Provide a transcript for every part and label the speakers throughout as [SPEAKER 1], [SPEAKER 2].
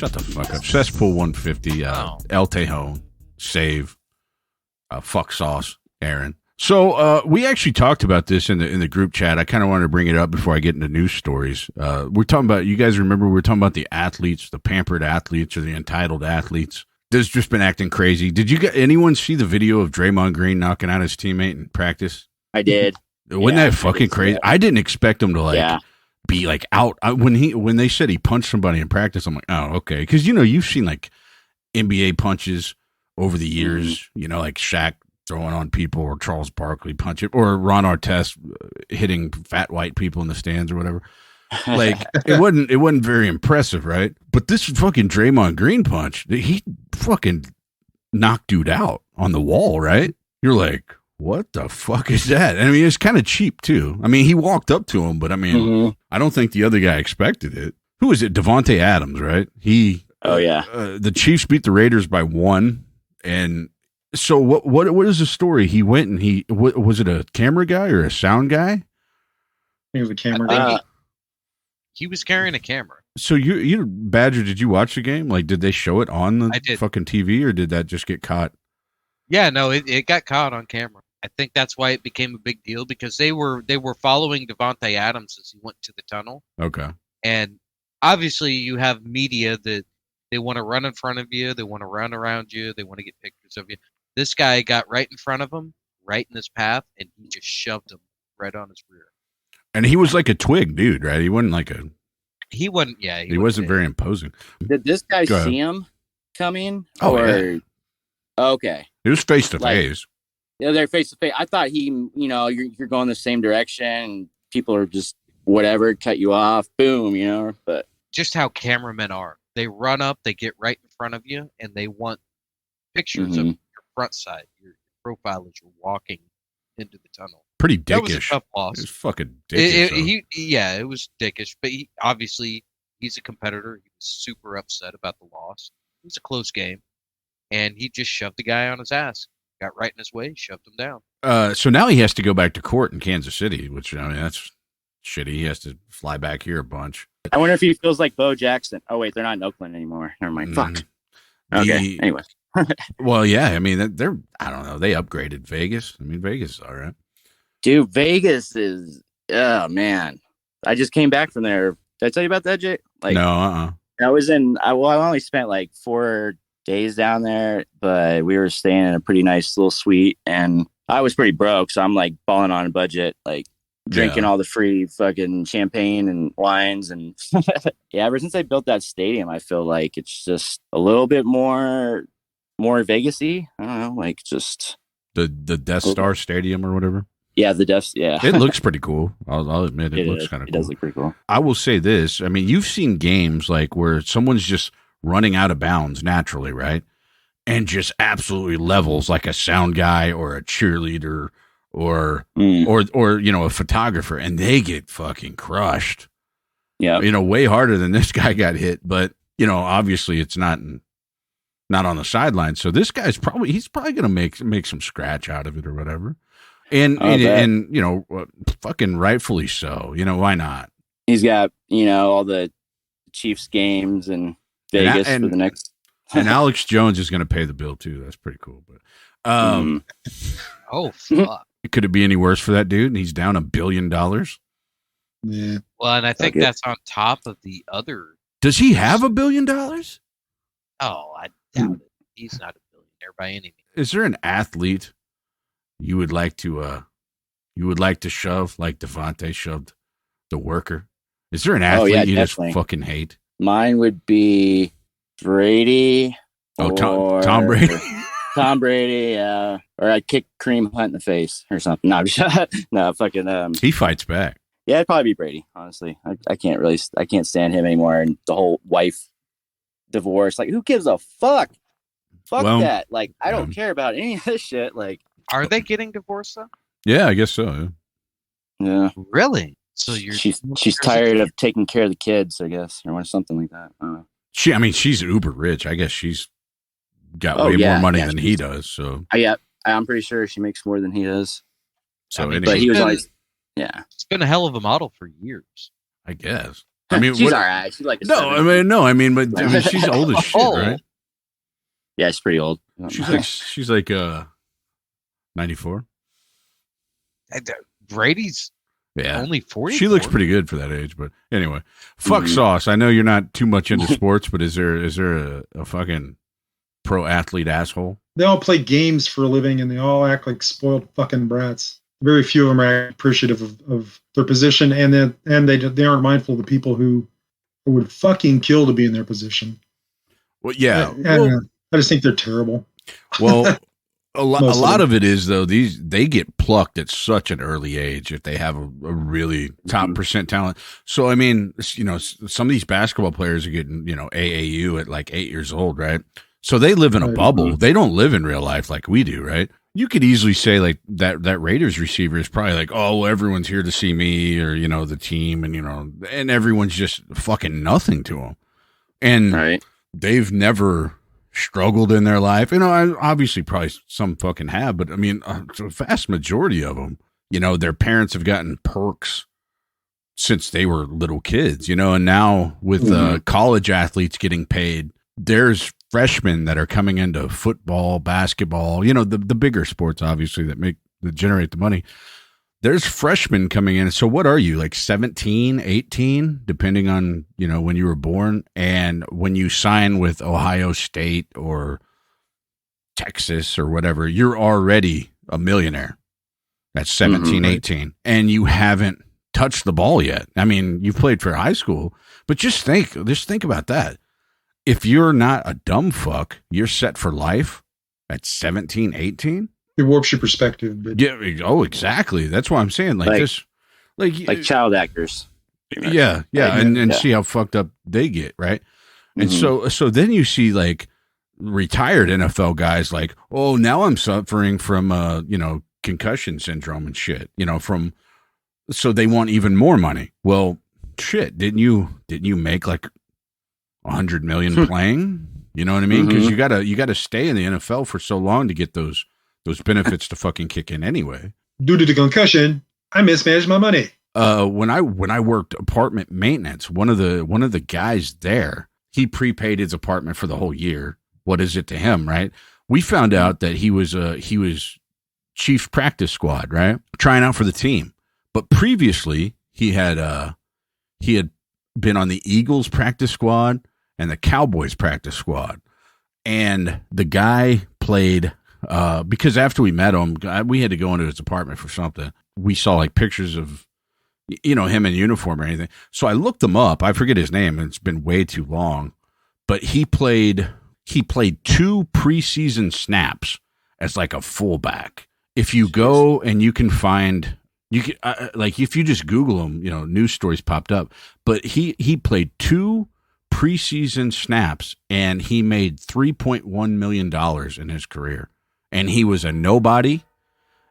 [SPEAKER 1] Shut the fuck up. Cesspool 150, El Tejon, save, fuck sauce, Aaron. So we actually talked about this in the group chat. I kind of wanted to bring it up before I get into news stories. We're talking about, you guys remember, we were talking about the athletes, the pampered athletes or the entitled athletes. They've just been acting crazy. Did anyone see the video of Draymond Green knocking out his teammate in practice?
[SPEAKER 2] I did.
[SPEAKER 1] Wasn't that fucking crazy? I didn't expect him to be like out. When they said he punched somebody in practice, I'm like, oh, okay. Because, you've seen like NBA punches over the years, like Shaq throwing on people or Charles Barkley punching or Ron Artest hitting fat white people in the stands or whatever. Like it wasn't very impressive, right? But this fucking Draymond Green punch, he fucking knocked dude out on the wall, right? You're like, what the fuck is that? I mean, it's kind of cheap too. I mean, he walked up to him, but I mean, I don't think the other guy expected it. Who is it? Devontae Adams, right? The Chiefs beat the Raiders by 1, and so what is the story? He went and was it a camera guy or a sound guy?
[SPEAKER 3] I think it was a camera guy.
[SPEAKER 4] He was carrying a camera.
[SPEAKER 1] So you Badger, did you watch the game? Like, did they show it on the fucking TV, or did that just get caught?
[SPEAKER 4] Yeah, no, it got caught on camera. I think that's why it became a big deal, because they were following Devontae Adams as he went to the tunnel.
[SPEAKER 1] Okay.
[SPEAKER 4] And obviously you have media that they want to run in front of you, they want to run around you, they want to get pictures of you. This guy got right in front of him, right in his path, and he just shoved him right on his rear.
[SPEAKER 1] And he was like a twig dude, right? He wasn't like a...
[SPEAKER 4] He wasn't, yeah.
[SPEAKER 1] He wasn't very imposing.
[SPEAKER 2] Did this guy see him coming?
[SPEAKER 1] Oh, yeah.
[SPEAKER 2] Okay.
[SPEAKER 1] It was face to face.
[SPEAKER 2] Yeah, they're face to face. I thought you're going the same direction. People are just whatever, cut you off, boom, but
[SPEAKER 4] just how cameramen are. They run up, they get right in front of you, and they want pictures of your front side, your profile as you're walking into the tunnel.
[SPEAKER 1] Pretty dickish. That
[SPEAKER 4] was a tough loss.
[SPEAKER 1] It was fucking dickish.
[SPEAKER 4] It was dickish, but obviously he's a competitor. He was super upset about the loss. It was a close game, and he just shoved the guy on his ass. Got right in his way, shoved him down.
[SPEAKER 1] So now he has to go back to court in Kansas City, which, I mean, that's shitty. He has to fly back here a bunch.
[SPEAKER 2] I wonder if he feels like Bo Jackson. Oh, wait, they're not in Oakland anymore. Never mind. Fuck. Okay, anyway.
[SPEAKER 1] Well, yeah, I mean, I don't know. They upgraded Vegas. I mean, Vegas is all right.
[SPEAKER 2] Dude, Vegas is, oh, man. I just came back from there. Did I tell you about that, Jay?
[SPEAKER 1] No,
[SPEAKER 2] I was I only spent like 4 days down there, but we were staying in a pretty nice little suite, and I was pretty broke, so I'm like balling on a budget, like drinking all the free fucking champagne and wines, and yeah, ever since I built that stadium, I feel like it's just a little bit more Vegas-y. I don't know, like just
[SPEAKER 1] the Death Star Stadium or whatever.
[SPEAKER 2] Yeah, it
[SPEAKER 1] looks pretty cool. I'll admit it looks kind of cool.
[SPEAKER 2] It does look pretty cool.
[SPEAKER 1] I will say this. I mean, you've seen games like where someone's just running out of bounds naturally, right? And just absolutely levels like a sound guy or a cheerleader or a photographer, and they get fucking crushed.
[SPEAKER 2] Yeah.
[SPEAKER 1] Way harder than this guy got hit, but obviously it's not on the sideline. So this guy's probably going to make some scratch out of it or whatever. And fucking rightfully so. Why not?
[SPEAKER 2] He's got, all the Chiefs games and Vegas for the next.
[SPEAKER 1] And Alex Jones is going to pay the bill too. That's pretty cool. But
[SPEAKER 4] oh fuck!
[SPEAKER 1] Could it be any worse for that dude? He's down $1 billion.
[SPEAKER 3] Yeah.
[SPEAKER 4] Well, and I think that's on top of the other.
[SPEAKER 1] Does he have $1 billion?
[SPEAKER 4] Oh, I doubt it. He's not a billionaire by any means.
[SPEAKER 1] Is there an athlete you would like to shove like Devontae shoved the worker? Is there an athlete you definitely just fucking hate?
[SPEAKER 2] Mine would be Brady.
[SPEAKER 1] Oh, Tom Brady.
[SPEAKER 2] Tom Brady, or I'd kick Kareem Hunt in the face or something. No, no, fucking.
[SPEAKER 1] He fights back.
[SPEAKER 2] Yeah, it'd probably be Brady. Honestly, I can't stand him anymore, and the whole wife divorce. Like, who gives a fuck? Fuck that. Like, I don't care about any of this shit. Like,
[SPEAKER 4] are they getting divorced though?
[SPEAKER 1] Yeah, I guess so.
[SPEAKER 2] Yeah.
[SPEAKER 4] Really? So
[SPEAKER 2] she's tired of taking care of the kids, I guess, or something like that. I don't know.
[SPEAKER 1] She's uber rich. I guess she's got way more money than he does. So
[SPEAKER 2] I'm pretty sure she makes more than he does.
[SPEAKER 1] So,
[SPEAKER 2] but he was always, yeah.
[SPEAKER 4] It's been a hell of a model for years.
[SPEAKER 1] I guess. I mean,
[SPEAKER 2] she's all right. She's like a 7.
[SPEAKER 1] but she's old as shit, right?
[SPEAKER 2] Yeah, she's pretty old.
[SPEAKER 1] She's like 94.
[SPEAKER 4] Brady's only 40.
[SPEAKER 1] She looks pretty good for that age, but anyway, fuck Sauce. I know you're not too much into sports, but is there a fucking pro athlete asshole?
[SPEAKER 3] They all play games for a living, and they all act like spoiled fucking brats. Very few of them are appreciative of their position, and they aren't mindful of the people who would fucking kill to be in their position.
[SPEAKER 1] Well, yeah.
[SPEAKER 3] I just think they're terrible.
[SPEAKER 1] Well, a lot of it is though they get plucked at such an early age if they have a really top percent talent. So I mean, some of these basketball players are getting AAU at like 8 years old, right? So they live in a bubble. They don't live in real life like we do, right? You could easily say like that Raiders receiver is probably like, oh, well, everyone's here to see me or the team, and everyone's just fucking nothing to them, and they've never struggled in their life. Obviously probably some fucking have, but I mean, the vast majority of them, their parents have gotten perks since they were little kids, and now with college athletes getting paid, there's freshmen that are coming into football, basketball, the bigger sports, obviously, that generate the money. There's freshmen coming in. So what are you, like 17, 18, depending on, when you were born? And when you sign with Ohio State or Texas or whatever, you're already a millionaire at 17, 18, and you haven't touched the ball yet. I mean, you've played for high school, but just think about that. If you're not a dumb fuck, you're set for life at 17, 18.
[SPEAKER 3] It warps your perspective. But...
[SPEAKER 1] Yeah. Oh, exactly. That's why I'm saying like
[SPEAKER 2] child actors.
[SPEAKER 1] Yeah. And see how fucked up they get. Right. And so then you see like retired NFL guys like, oh, now I'm suffering from, concussion syndrome and shit, so they want even more money. Well, shit. Didn't you make like 100 million playing? You know what I mean? Because you gotta stay in the NFL for so long to get those benefits to fucking kick in anyway.
[SPEAKER 3] Due to the concussion, I mismanaged my money.
[SPEAKER 1] When I worked apartment maintenance, one of the guys there, he prepaid his apartment for the whole year. What is it to him, right? We found out that he was chief practice squad, right? Trying out for the team. But previously he had been on the Eagles practice squad and the Cowboys practice squad. And the guy played because after we met him, we had to go into his apartment for something. We saw like pictures of, him in uniform or anything. So I looked him up. I forget his name, and it's been way too long. But he played 2 preseason snaps as like a fullback. If you go and you can find, like if you just Google him, news stories popped up. But he played 2 preseason snaps and he made $3.1 million in his career. And he was a nobody.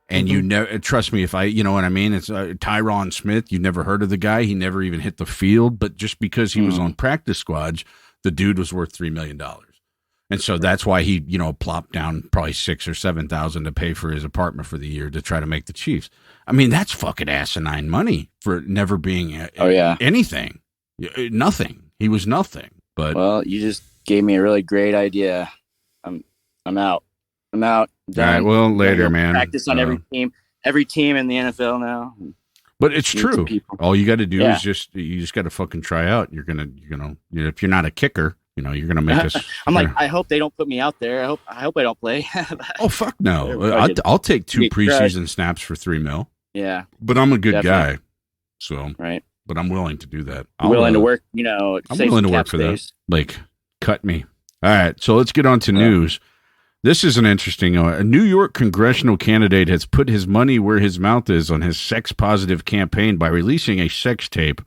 [SPEAKER 1] And you never, trust me, if you know what I mean? It's Tyron Smith. You never heard of the guy. He never even hit the field. But just because he was on practice squads, the dude was worth $3 million. And so that's why he, plopped down probably $6,000 or $7,000 to pay for his apartment for the year to try to make the Chiefs. I mean, that's fucking asinine money for never being anything. Nothing. He was nothing. But
[SPEAKER 2] well, you just gave me a really great idea. I'm out. I'm out.
[SPEAKER 1] All right. Well, later, man.
[SPEAKER 2] Practice on every team in the NFL now.
[SPEAKER 1] But it's true. All you got to do is you just got to fucking try out. You're gonna, if you're not a kicker, you're gonna make us.
[SPEAKER 2] I'm like, I hope they don't put me out there. I hope I don't play.
[SPEAKER 1] Oh fuck no! I'll take 2 preseason snaps for $3 million.
[SPEAKER 2] Yeah,
[SPEAKER 1] but I'm a good guy, so
[SPEAKER 2] right.
[SPEAKER 1] But I'm willing to do that.
[SPEAKER 2] I'm willing to work.
[SPEAKER 1] I'm willing to work for that. Like, cut me. All right, so let's get on to news. This is an interesting one. A New York congressional candidate has put his money where his mouth is on his sex-positive campaign by releasing a sex tape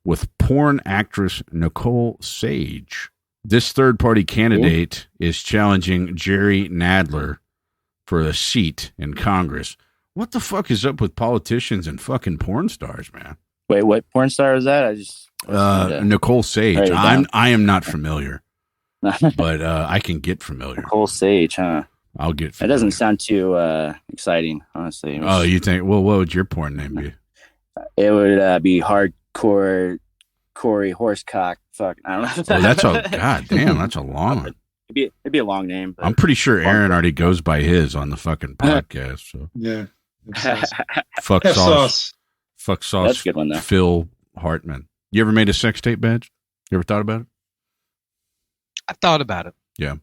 [SPEAKER 1] with porn actress Nicole Sage. This third-party candidate is challenging Jerry Nadler for a seat in Congress. What the fuck is up with politicians and fucking porn stars, man?
[SPEAKER 2] Wait, what porn star is that? I just
[SPEAKER 1] Nicole Sage. I am not familiar. But I can get familiar.
[SPEAKER 2] Nicole Sage, huh?
[SPEAKER 1] I'll get familiar.
[SPEAKER 2] That doesn't sound too exciting, honestly.
[SPEAKER 1] Oh, you think? Well, what would your porn name be?
[SPEAKER 2] It would be hardcore Corey Horsecock. Fuck, I don't know.
[SPEAKER 1] Oh, that's a god damn. That's a long one.
[SPEAKER 2] It'd be a long name. But
[SPEAKER 1] I'm pretty sure Aaron already goes by his on the fucking podcast. So
[SPEAKER 3] Yeah.
[SPEAKER 1] fuck
[SPEAKER 3] F
[SPEAKER 1] sauce. Fuck sauce.
[SPEAKER 2] That's a good one though.
[SPEAKER 1] Phil Hartman. You ever made a sex tape badge? You ever thought about it?
[SPEAKER 4] I thought about it.
[SPEAKER 1] Yeah.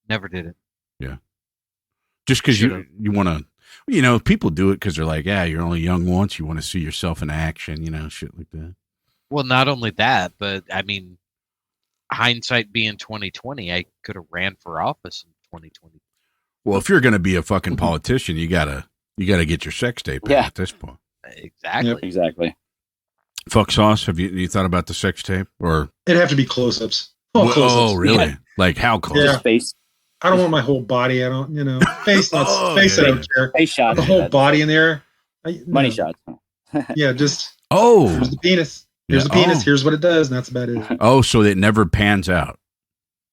[SPEAKER 4] Never did it.
[SPEAKER 1] Yeah. Just because you want to, people do it because they're like, yeah, you're only young once. You want to see yourself in action, shit like that.
[SPEAKER 4] Well, not only that, but I mean, hindsight being 2020, I could have ran for office in 2020.
[SPEAKER 1] Well, if you're going to be a fucking politician, you gotta get your sex tape at this point.
[SPEAKER 4] Exactly.
[SPEAKER 3] Yep.
[SPEAKER 2] Exactly.
[SPEAKER 1] Fuck sauce. Have you thought about the sex tape or?
[SPEAKER 3] It'd have to be close-ups.
[SPEAKER 1] Oh, really? Yeah. Like how close?
[SPEAKER 3] Yeah.
[SPEAKER 2] Face.
[SPEAKER 3] I don't want my whole body. I don't, face. Face. I don't care.
[SPEAKER 2] Face shot.
[SPEAKER 3] The whole body in there.
[SPEAKER 2] Money shots.
[SPEAKER 3] Yeah, just.
[SPEAKER 1] Oh.
[SPEAKER 3] Here's the penis. Here's the penis. Here's what it does, and that's about it.
[SPEAKER 1] Oh, so it never pans out.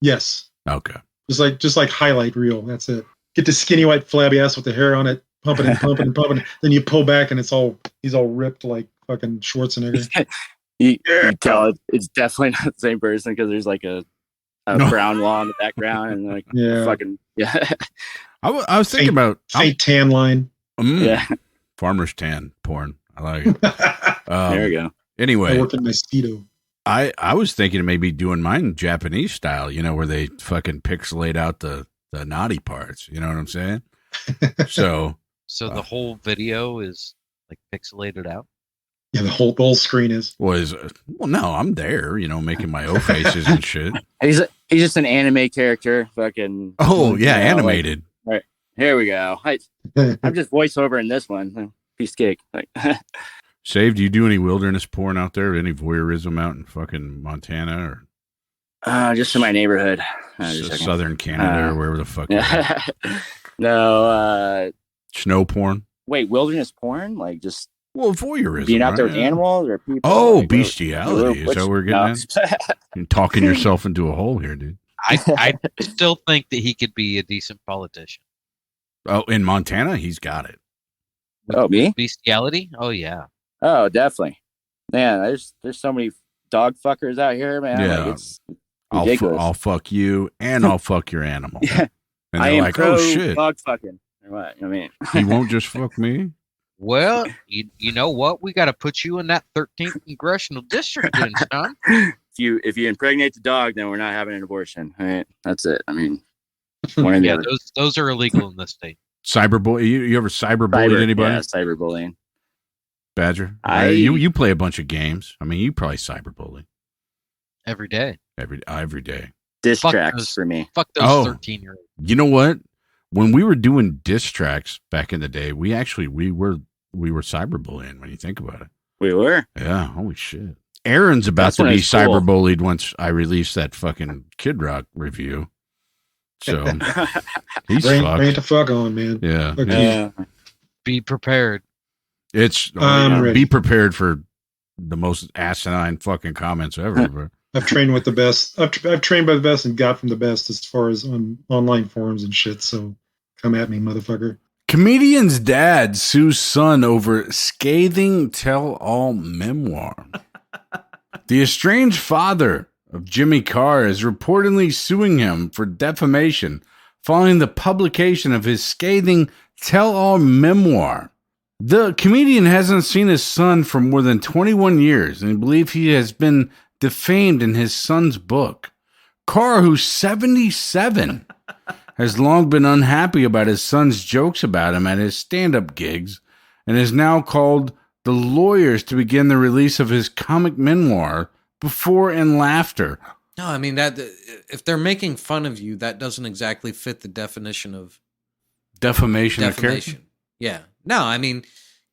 [SPEAKER 3] Yes.
[SPEAKER 1] Okay.
[SPEAKER 3] Just like highlight reel. That's it. Get the skinny white flabby ass with the hair on it, pumping and pumping and pumping. Then you pull back, and he's all ripped like fucking Schwarzenegger.
[SPEAKER 2] you tell it's definitely not the same person because there's like a brown law in the background and like fucking
[SPEAKER 1] I was thinking about
[SPEAKER 3] faint tan line.
[SPEAKER 2] Yeah.
[SPEAKER 1] Farmer's tan porn. I like it.
[SPEAKER 2] There you go.
[SPEAKER 1] Anyway,
[SPEAKER 3] I work in my Speedo.
[SPEAKER 1] I was thinking of maybe doing mine Japanese style, where they fucking pixelate out the naughty parts. You know what I'm saying? So
[SPEAKER 4] the whole video is like pixelated out.
[SPEAKER 3] Yeah, the whole screen is.
[SPEAKER 1] Well, no, I'm there, making my O faces and shit.
[SPEAKER 2] He's just an anime character, fucking.
[SPEAKER 1] Oh yeah, animated.
[SPEAKER 2] All right, here we go. I'm just voiceover in this one. Piece of cake.
[SPEAKER 1] Save, do you do any wilderness porn out there? Any voyeurism out in fucking Montana or?
[SPEAKER 2] Just in my neighborhood.
[SPEAKER 1] Southern Canada or wherever the fuck.
[SPEAKER 2] No.
[SPEAKER 1] Snow porn.
[SPEAKER 2] Wait, wilderness porn? Like just.
[SPEAKER 1] Well, voyeurism.
[SPEAKER 2] Being out there with animals or people?
[SPEAKER 1] Oh, like, bestiality. Is that what we're getting at? You're talking yourself into a hole here, dude.
[SPEAKER 4] I still think that he could be a decent politician.
[SPEAKER 1] Oh, in Montana, he's got it.
[SPEAKER 2] Oh, me?
[SPEAKER 4] Bestiality? Oh, yeah.
[SPEAKER 2] Oh, definitely. Man, there's so many dog fuckers out here, man.
[SPEAKER 1] Yeah.
[SPEAKER 2] Like, it's ridiculous.
[SPEAKER 1] I'll fuck you and I'll fuck your animal.
[SPEAKER 2] Yeah.
[SPEAKER 1] And they're like, oh, shit.
[SPEAKER 2] Dog fucking. Or what? I mean,
[SPEAKER 1] he won't just fuck me?
[SPEAKER 4] Well, you know what? We got to put you in that 13th congressional district, then, son.
[SPEAKER 2] If you impregnate the dog, then we're not having an abortion. All right, that's it. I mean, one or the other.
[SPEAKER 4] Those are illegal in this state.
[SPEAKER 1] Cyberbully? You ever cyberbullied anybody?
[SPEAKER 2] Yeah, cyberbullying.
[SPEAKER 1] Badger, you play a bunch of games. I mean, you probably cyberbully
[SPEAKER 4] every day.
[SPEAKER 1] Every day.
[SPEAKER 2] Diss tracks for me.
[SPEAKER 4] Fuck those 13-year-olds.
[SPEAKER 1] You know what? When we were doing diss tracks back in the day, we were cyberbullying. When you think about it,
[SPEAKER 2] we were.
[SPEAKER 1] Yeah. Holy shit. Aaron's about to be cyberbullied once I release that fucking Kid Rock review. So he's fucked.
[SPEAKER 3] Brain to fuck on, man.
[SPEAKER 1] Yeah.
[SPEAKER 2] Yeah.
[SPEAKER 4] Be prepared.
[SPEAKER 1] Be prepared for the most asinine fucking comments ever.
[SPEAKER 3] I've trained with the best. I've trained by the best and got from the best as far as on online forums and shit. So come at me, motherfucker.
[SPEAKER 1] Comedian's dad sues son over scathing tell-all memoir. The estranged father of Jimmy Carr is reportedly suing him for defamation following the publication of his scathing tell-all memoir. The comedian hasn't seen his son for more than 21 years and believes he has been defamed in his son's book. Carr, who's 77, has long been unhappy about his son's jokes about him at his stand-up gigs and has now called the lawyers to begin the release of his comic memoir, Before and Laughter.
[SPEAKER 5] No, I mean, that if they're making fun of you, that doesn't exactly fit the definition of
[SPEAKER 1] defamation.
[SPEAKER 5] Yeah. No, I mean,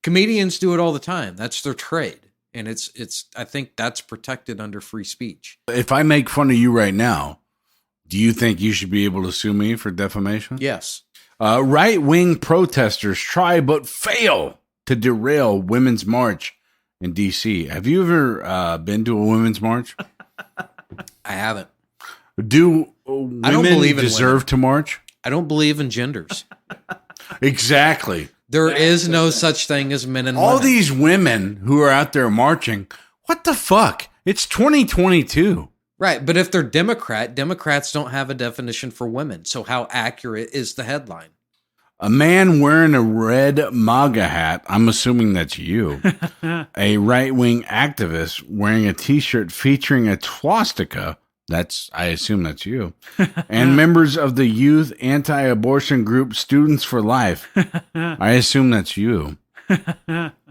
[SPEAKER 5] comedians do it all the time. That's their trade. And it's I think that's protected under free speech.
[SPEAKER 1] If I make fun of you right now, do you think you should be able to sue me for defamation?
[SPEAKER 5] Yes.
[SPEAKER 1] Right-wing protesters try but fail to derail Women's March in D.C. Have you ever been to a Women's March?
[SPEAKER 5] I haven't.
[SPEAKER 1] Do women deserve to march?
[SPEAKER 5] I don't believe in genders.
[SPEAKER 1] Exactly.
[SPEAKER 5] There is no such thing as men and women.
[SPEAKER 1] All these women who are out there marching, what the fuck? It's 2022.
[SPEAKER 5] Right, but if they're Democrat, Democrats don't have a definition for women. So how accurate is the headline?
[SPEAKER 1] A man wearing a red MAGA hat, I'm assuming that's you, a right-wing activist wearing a T-shirt featuring a swastika, I assume that's you, and members of the youth anti-abortion group Students for Life, I assume that's you.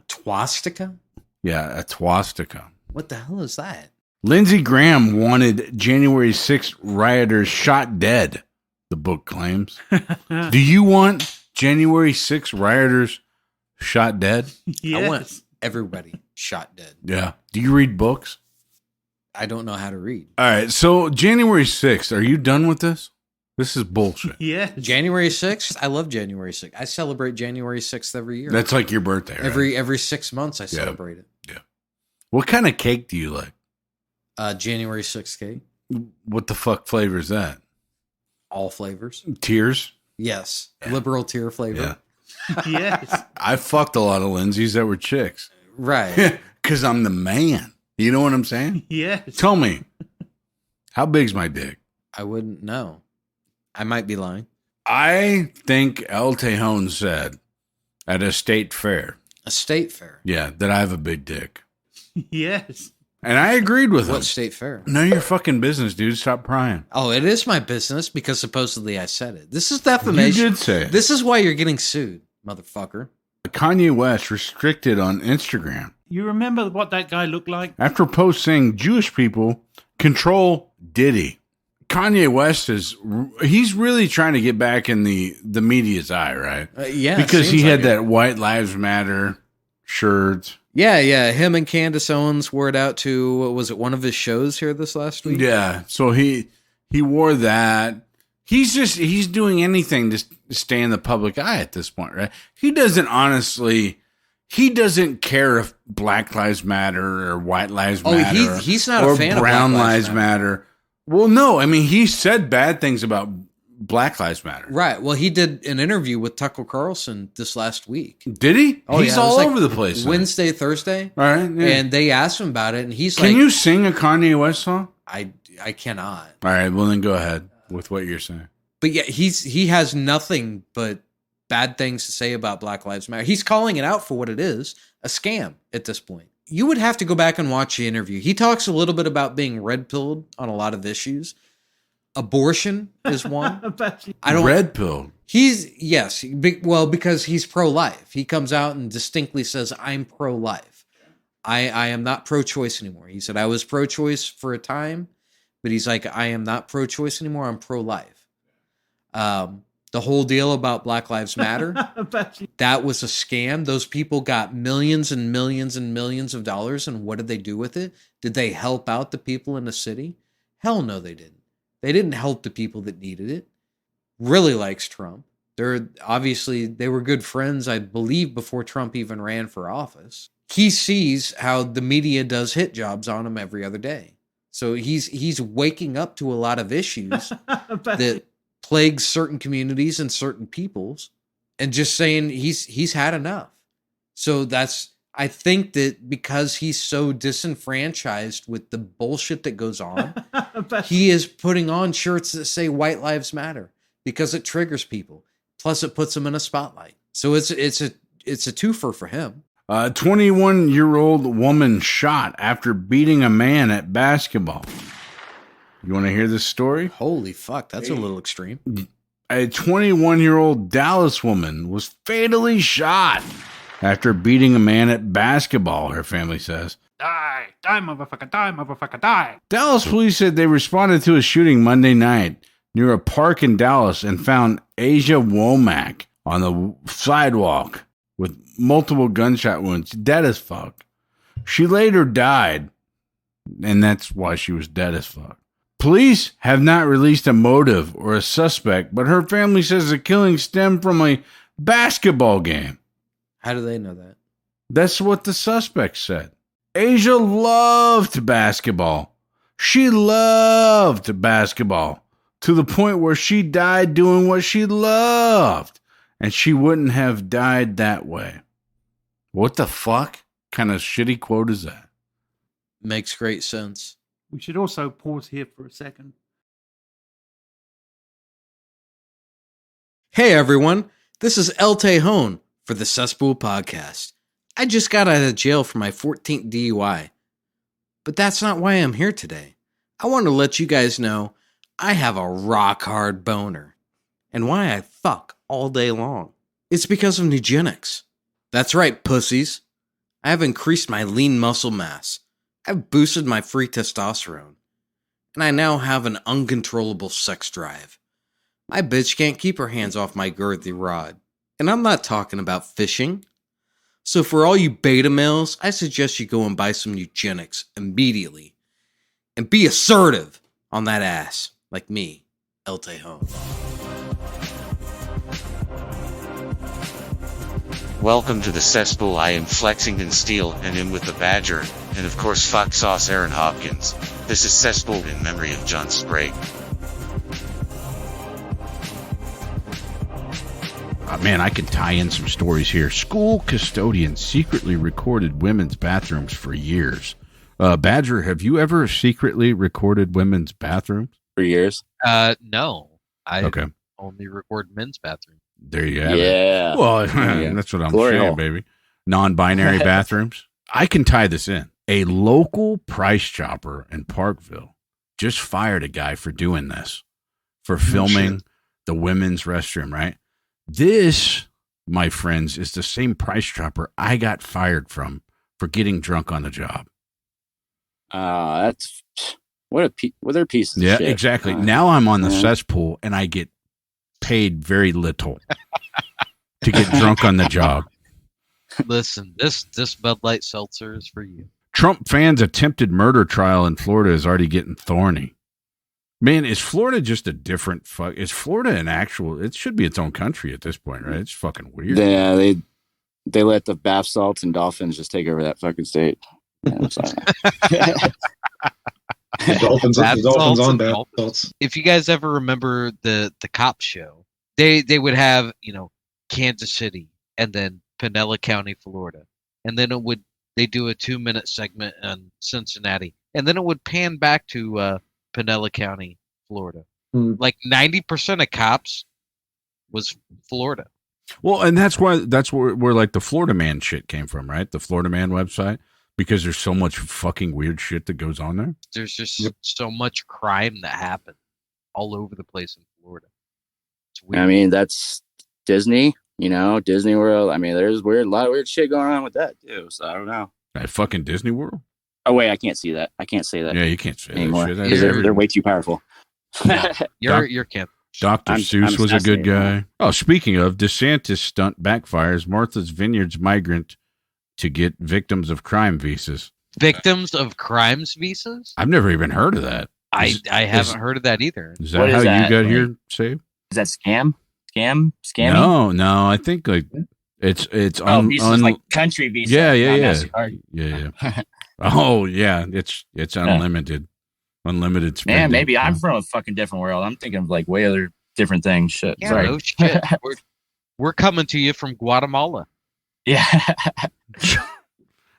[SPEAKER 5] Swastika?
[SPEAKER 1] Yeah, a swastika.
[SPEAKER 5] What the hell is that?
[SPEAKER 1] Lindsey Graham wanted January 6th rioters shot dead, the book claims. Do you want January 6th rioters shot dead?
[SPEAKER 5] Yes. I want everybody shot dead.
[SPEAKER 1] Yeah. Do you read books?
[SPEAKER 5] I don't know how to read.
[SPEAKER 1] All right. So January 6th, are you done with this? This is bullshit.
[SPEAKER 5] Yeah. January 6th? I love January 6th. I celebrate January 6th every year.
[SPEAKER 1] That's like your birthday, right?
[SPEAKER 5] Every 6 months I celebrate it.
[SPEAKER 1] Yeah. What kind of cake do you like?
[SPEAKER 5] January 6th cake.
[SPEAKER 1] What the fuck flavor is that?
[SPEAKER 5] All flavors.
[SPEAKER 1] Tears?
[SPEAKER 5] Yes. Yeah. Liberal tear flavor.
[SPEAKER 1] Yeah.
[SPEAKER 5] Yes.
[SPEAKER 1] I fucked a lot of Lindsays that were chicks.
[SPEAKER 5] Right.
[SPEAKER 1] Because I'm the man. You know what I'm saying?
[SPEAKER 5] Yes.
[SPEAKER 1] Tell me, how big's my dick?
[SPEAKER 5] I wouldn't know. I might be lying.
[SPEAKER 1] I think El Tejon said at a state fair.
[SPEAKER 5] A state fair?
[SPEAKER 1] Yeah, that I have a big dick.
[SPEAKER 5] Yes.
[SPEAKER 1] And I agreed with him.
[SPEAKER 5] What state fair?
[SPEAKER 1] None of your fucking business, dude. Stop prying.
[SPEAKER 5] Oh, it is my business because supposedly I said it. This is defamation.
[SPEAKER 1] You did say it.
[SPEAKER 5] This is why you're getting sued, motherfucker.
[SPEAKER 1] Kanye West restricted on Instagram.
[SPEAKER 6] You remember what that guy looked like?
[SPEAKER 1] After a post saying Jewish people control Diddy. Kanye West he's really trying to get back in the media's eye, right?
[SPEAKER 5] Yeah.
[SPEAKER 1] Because he had that White Lives Matter shirt.
[SPEAKER 5] Yeah. Him and Candace Owens wore it out to, what was it, one of his shows here this last week?
[SPEAKER 1] Yeah. So he wore that. He's doing anything to stay in the public eye at this point, right? He doesn't care if Black Lives Matter or White Lives Matter.
[SPEAKER 5] Oh, he's not
[SPEAKER 1] or
[SPEAKER 5] a fan
[SPEAKER 1] Brown
[SPEAKER 5] of Black
[SPEAKER 1] Lives Matter. Well, no, I mean, he said bad things about Black Lives Matter.
[SPEAKER 5] Right. Well, he did an interview with Tucker Carlson this last week.
[SPEAKER 1] Did he?
[SPEAKER 5] Oh,
[SPEAKER 1] he's all over the place.
[SPEAKER 5] Wednesday, Thursday.
[SPEAKER 1] All right. Yeah.
[SPEAKER 5] And they asked him about it, and he's
[SPEAKER 1] like... Can you sing a Kanye West song?
[SPEAKER 5] I cannot.
[SPEAKER 1] All right. Well, then go ahead with what you're saying.
[SPEAKER 5] But yeah, he has nothing but bad things to say about Black Lives Matter. He's calling it out for what it is, a scam at this point. You would have to go back and watch the interview. He talks a little bit about being red-pilled on a lot of issues. Abortion is one.
[SPEAKER 1] Red-pilled?
[SPEAKER 5] Because he's pro-life. He comes out and distinctly says, I'm pro-life. I am not pro-choice anymore. He said, I was pro-choice for a time, but he's like, I am not pro-choice anymore. I'm pro-life. The whole deal about Black Lives Matter, that was a scam. Those people got millions and millions and millions of dollars, and what did they do with it? Did they help out the people in the city? Hell no, they didn't. They didn't help the people that needed it. Really likes Trump. They were good friends, I believe, before Trump even ran for office. He sees how the media does hit jobs on him every other day. So he's waking up to a lot of issues that plagues certain communities and certain peoples, and just saying he's had enough. So I think that because he's so disenfranchised with the bullshit that goes on, he is putting on shirts that say White Lives Matter because it triggers people. Plus, it puts him in a spotlight. So it's a twofer for him.
[SPEAKER 1] 21-year-old woman shot after beating a man at basketball. You want to hear this story?
[SPEAKER 5] Holy fuck, that's a little extreme.
[SPEAKER 1] A 21-year-old Dallas woman was fatally shot after beating a man at basketball, her family says.
[SPEAKER 6] Die, motherfucker, die.
[SPEAKER 1] Dallas police said they responded to a shooting Monday night near a park in Dallas and found Asia Womack on the sidewalk with multiple gunshot wounds, dead as fuck. She later died, and that's why she was dead as fuck. Police have not released a motive or a suspect, but her family says the killing stemmed from a basketball game.
[SPEAKER 5] How do they know that?
[SPEAKER 1] That's what the suspect said. Asia loved basketball. She loved basketball to the point where she died doing what she loved, and she wouldn't have died that way. What the fuck kind of shitty quote is that?
[SPEAKER 5] Makes great sense.
[SPEAKER 6] We should also pause here for a second.
[SPEAKER 5] Hey everyone, this is El Tejon for the Cesspool podcast. I just got out of jail for my 14th DUI. But that's not why I'm here today. I want to let you guys know I have a rock hard boner. And why I fuck all day long. It's because of Nugenics. That's right, pussies. I have increased my lean muscle mass. I've boosted my free testosterone. And I now have an uncontrollable sex drive. My bitch can't keep her hands off my girthy rod. And I'm not talking about fishing. So for all you beta males, I suggest you go and buy some Nugenics immediately. And be assertive on that ass, like me, El Tejon.
[SPEAKER 7] Welcome to the Cesspool. I am Flexington Steel, and in with the Badger, and of course Fox Sauce Aaron Hopkins. This is Cesspool in memory of John Sprague.
[SPEAKER 1] Man, I can tie in some stories here. School custodians secretly recorded women's bathrooms for years. Badger, have you ever secretly recorded women's bathrooms?
[SPEAKER 2] For years?
[SPEAKER 4] No. I
[SPEAKER 1] Okay.
[SPEAKER 4] only record men's bathrooms.
[SPEAKER 1] There you have it.
[SPEAKER 2] Yeah.
[SPEAKER 1] Well,
[SPEAKER 2] Yeah.
[SPEAKER 1] that's what I'm
[SPEAKER 2] Glory
[SPEAKER 1] saying,
[SPEAKER 2] hole.
[SPEAKER 1] baby. Non-binary bathrooms. I can tie this in. A local price chopper in Parkville just fired a guy for doing this, for filming the women's restroom, right? This, my friends, is the same price chopper I got fired from for getting drunk on the job.
[SPEAKER 2] That's what they're pieces
[SPEAKER 1] Yeah,
[SPEAKER 2] of shit.
[SPEAKER 1] exactly. Now I'm on the
[SPEAKER 2] yeah.
[SPEAKER 1] cesspool and I get paid very little to get drunk on the job.
[SPEAKER 4] Listen, this Bud Light seltzer is for you.
[SPEAKER 1] Trump fans' attempted murder trial in Florida is already getting thorny. Man, is Florida just a different fuck? Is Florida an actual? It should be its own country at this point, right? It's fucking weird.
[SPEAKER 2] Yeah, they let the bath salts and dolphins just take over that fucking state. Yeah, I'm sorry.
[SPEAKER 3] The Dolphins
[SPEAKER 4] Bath salts
[SPEAKER 3] on
[SPEAKER 4] and
[SPEAKER 3] bath
[SPEAKER 4] dolphins.
[SPEAKER 3] salts.
[SPEAKER 4] If you guys ever remember the cop show, they would have, Kansas City and then Pinellas County, Florida. And then they do a 2-minute segment on Cincinnati. And then it would pan back to Pinellas County, Florida. Like 90% of cops was Florida.
[SPEAKER 1] Well, and that's where like the Florida Man shit came from, right? The Florida Man website, because there's so much fucking weird shit that goes on there.
[SPEAKER 4] There's just so much crime that happened all over the place in Florida. It's weird.
[SPEAKER 2] I mean, that's Disney, Disney World. I mean, there's a lot of weird shit going on with that too. So I don't know.
[SPEAKER 1] That fucking Disney World.
[SPEAKER 2] Oh wait, I can't see that. I can't say that
[SPEAKER 1] Yeah, you can't say
[SPEAKER 2] anymore
[SPEAKER 1] that shit.
[SPEAKER 2] because they're way too powerful.
[SPEAKER 4] You're Kent.
[SPEAKER 1] Dr.
[SPEAKER 2] I'm
[SPEAKER 1] Seuss was a good
[SPEAKER 2] fascinated
[SPEAKER 1] guy. Oh, speaking of, DeSantis stunt backfires. Martha's Vineyard's migrant to get victims of crime visas.
[SPEAKER 4] Victims of crimes visas?
[SPEAKER 1] I've never even heard of that.
[SPEAKER 4] I haven't heard of that either.
[SPEAKER 1] Is that
[SPEAKER 2] What
[SPEAKER 1] how
[SPEAKER 2] is
[SPEAKER 1] you
[SPEAKER 2] that?
[SPEAKER 1] got
[SPEAKER 2] Like-
[SPEAKER 1] here, Save?
[SPEAKER 2] Is that scammy?
[SPEAKER 1] No. I think like it's
[SPEAKER 2] visas like country visa.
[SPEAKER 1] yeah,
[SPEAKER 2] not
[SPEAKER 1] yeah.
[SPEAKER 2] MasterCard.
[SPEAKER 1] Yeah. Oh yeah, it's unlimited spending.
[SPEAKER 2] Man, maybe I'm from a fucking different world. I'm thinking of like way other different things. Shit.
[SPEAKER 4] Yeah,
[SPEAKER 2] Sorry.
[SPEAKER 4] no shit. We're coming to you from Guatemala.
[SPEAKER 2] Yeah.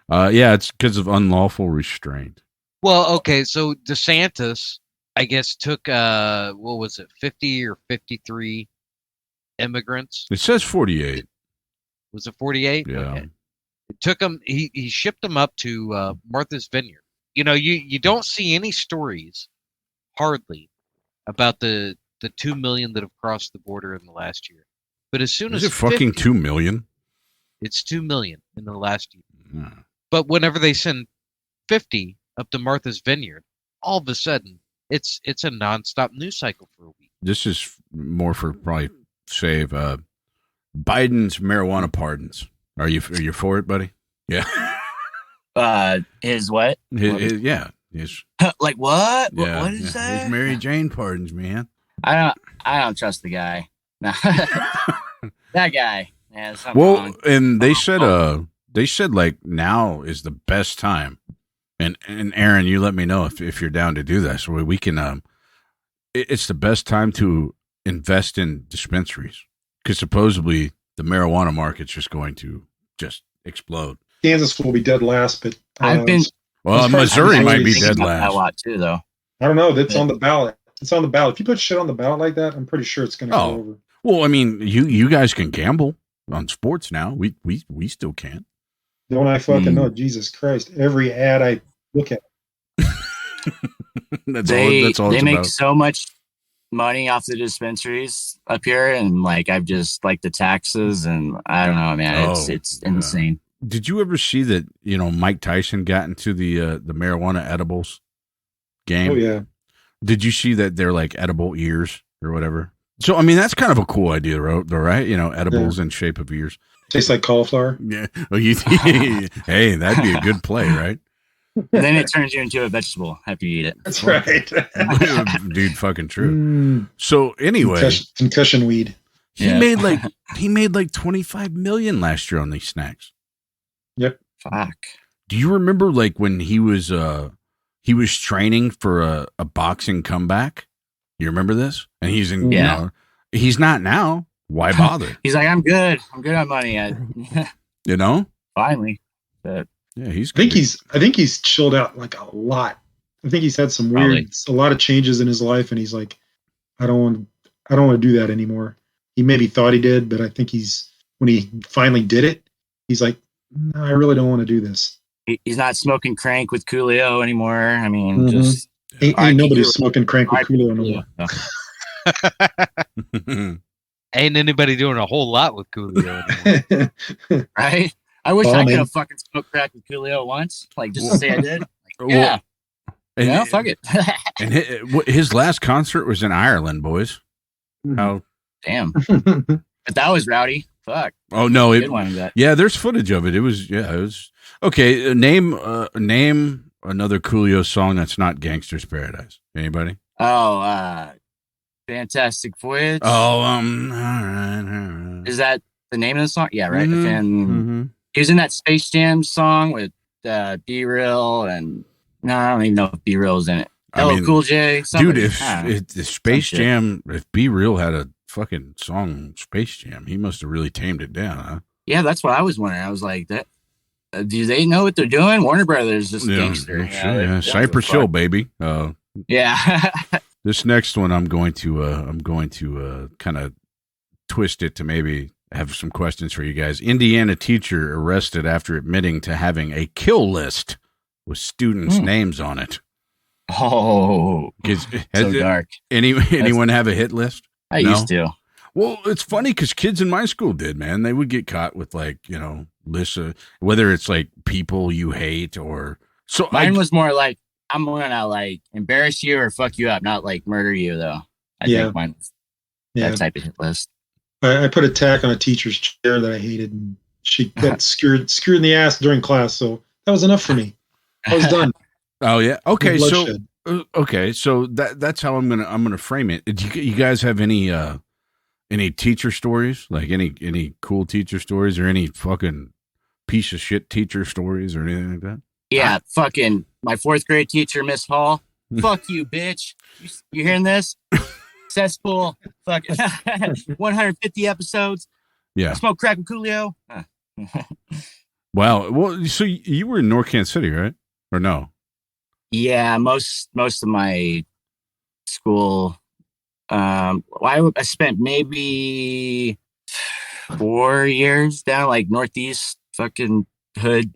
[SPEAKER 1] Yeah, it's because of unlawful restraint.
[SPEAKER 4] Well, okay, so DeSantis, I guess, took 50 or 53 immigrants?
[SPEAKER 1] It says 48.
[SPEAKER 4] Was it 48?
[SPEAKER 1] Yeah.
[SPEAKER 4] Okay. It took him. He shipped them up to Martha's Vineyard. You don't see any stories, hardly, about the 2 million that have crossed the border in the last year. But as soon
[SPEAKER 1] Is
[SPEAKER 4] as
[SPEAKER 1] it fucking
[SPEAKER 4] 50,
[SPEAKER 1] 2 million?
[SPEAKER 4] it's 2 million in the last year.
[SPEAKER 1] Yeah.
[SPEAKER 4] But whenever they send 50 up to Martha's Vineyard, all of a sudden it's a nonstop news cycle for a week.
[SPEAKER 1] This is more for probably Save Biden's marijuana pardons. Are you for it, buddy? Yeah.
[SPEAKER 2] His what?
[SPEAKER 1] Yeah. His,
[SPEAKER 2] Like what?
[SPEAKER 1] yeah.
[SPEAKER 2] What is that?
[SPEAKER 1] His Mary Jane pardons, man.
[SPEAKER 2] I don't trust the guy. No. That guy. Yeah, something
[SPEAKER 1] Well,
[SPEAKER 2] wrong.
[SPEAKER 1] and they said like now is the best time. And Aaron, you let me know if you're down to do that, so we can. It's the best time to invest in dispensaries because supposedly the marijuana market's just going to just explode.
[SPEAKER 3] Kansas will be dead last, but
[SPEAKER 2] I've been
[SPEAKER 1] Well, Missouri might be dead
[SPEAKER 2] That
[SPEAKER 1] last.
[SPEAKER 2] a lot too, though.
[SPEAKER 3] I don't know. That's on the ballot. It's on the ballot. If you put shit on the ballot like that, I'm pretty sure it's going to go over.
[SPEAKER 1] Well, I mean, you guys can gamble on sports now. We still can't.
[SPEAKER 3] Don't I fucking know? Jesus Christ! Every ad I look at.
[SPEAKER 1] That's all.
[SPEAKER 2] They
[SPEAKER 1] it's
[SPEAKER 2] make
[SPEAKER 1] about.
[SPEAKER 2] so much money off the dispensaries up here, and like I've just like the taxes, and I don't know, man. It's insane.
[SPEAKER 1] Did you ever see that? Mike Tyson got into the marijuana edibles game.
[SPEAKER 3] Oh yeah.
[SPEAKER 1] Did you see that they're like edible ears or whatever? So I mean, that's kind of a cool idea, though, right? Edibles in shape of ears.
[SPEAKER 3] Tastes like cauliflower.
[SPEAKER 1] Yeah. Well, hey, that'd be a good play, right?
[SPEAKER 2] And then it turns you into a vegetable after you eat it.
[SPEAKER 3] That's right.
[SPEAKER 1] Dude, fucking true. So anyway,
[SPEAKER 3] concussion weed.
[SPEAKER 1] He made like 25 million last year on these snacks.
[SPEAKER 3] Yep.
[SPEAKER 2] Fuck.
[SPEAKER 1] Do you remember like when he was training for a boxing comeback? You remember this? And he's in he's not now. Why bother?
[SPEAKER 2] He's like, I'm good on money. Finally. But
[SPEAKER 1] yeah,
[SPEAKER 3] I think he's chilled out like a lot. I think he's had some a lot of changes in his life, and he's like, I don't want to do that anymore. He maybe thought he did, but I think when he finally did it, he's like, no, I really don't want to do this.
[SPEAKER 2] He's not smoking crank with Coolio anymore. I mean, just
[SPEAKER 3] ain't nobody's smoking crank with Coolio no more.
[SPEAKER 4] Ain't anybody doing a whole lot with Coolio anymore.
[SPEAKER 2] Right? I wish I could have fucking smoked crack with Coolio once, like just to say I did. Like, fuck it.
[SPEAKER 1] And his last concert was in Ireland, boys. Oh,
[SPEAKER 2] damn! But that was rowdy. Fuck.
[SPEAKER 1] Oh no! There's footage of it. It was okay. Name another Coolio song that's not "Gangster's Paradise." Anybody?
[SPEAKER 2] Oh, Fantastic Voyage.
[SPEAKER 1] Oh, all right.
[SPEAKER 2] Is that the name of the song? Yeah, right. And he was in that Space Jam song with B-Real, and no, I don't even know if B-Real is in it. Cool J.
[SPEAKER 1] Dude, if Space Jam, if B-Real had a fucking song Space Jam, he must have really tamed it down, huh?
[SPEAKER 2] Yeah, that's what I was wondering. I was like, that. Do they know what they're doing? Warner Brothers just gangster.
[SPEAKER 1] Yeah, Cypress Hill, baby.
[SPEAKER 2] Yeah.
[SPEAKER 1] This next one, I'm going to kind of twist it to maybe have some questions for you guys. Indiana teacher arrested after admitting to having a kill list with students' names on it.
[SPEAKER 2] Oh, so dark.
[SPEAKER 1] Anyone have a hit list?
[SPEAKER 2] I used to.
[SPEAKER 1] Well, it's funny because kids in my school did, man. They would get caught with lists of, whether it's like people you hate or so.
[SPEAKER 2] Mine was more like, I'm gonna like embarrass you or fuck you up, not like murder you though. I think mine was that type of hit list.
[SPEAKER 3] I put a tack on a teacher's chair that I hated, and she got screwed in the ass during class. So that was enough for me. I was done.
[SPEAKER 1] Oh yeah. Okay. So that's how I'm gonna frame it. Do you guys have any teacher stories? Like any cool teacher stories or any fucking piece of shit teacher stories or anything like that?
[SPEAKER 2] Yeah, fucking my 4th grade teacher, Miss Hall. Fuck you, bitch. You hearing this? Cesspool. Fucking 150 episodes.
[SPEAKER 1] Yeah.
[SPEAKER 2] I smoke crack with Coolio.
[SPEAKER 1] Wow. Well, so you were in North Kansas City, right? Or no?
[SPEAKER 2] Yeah, most of my school. I spent maybe 4 years down like Northeast fucking hood.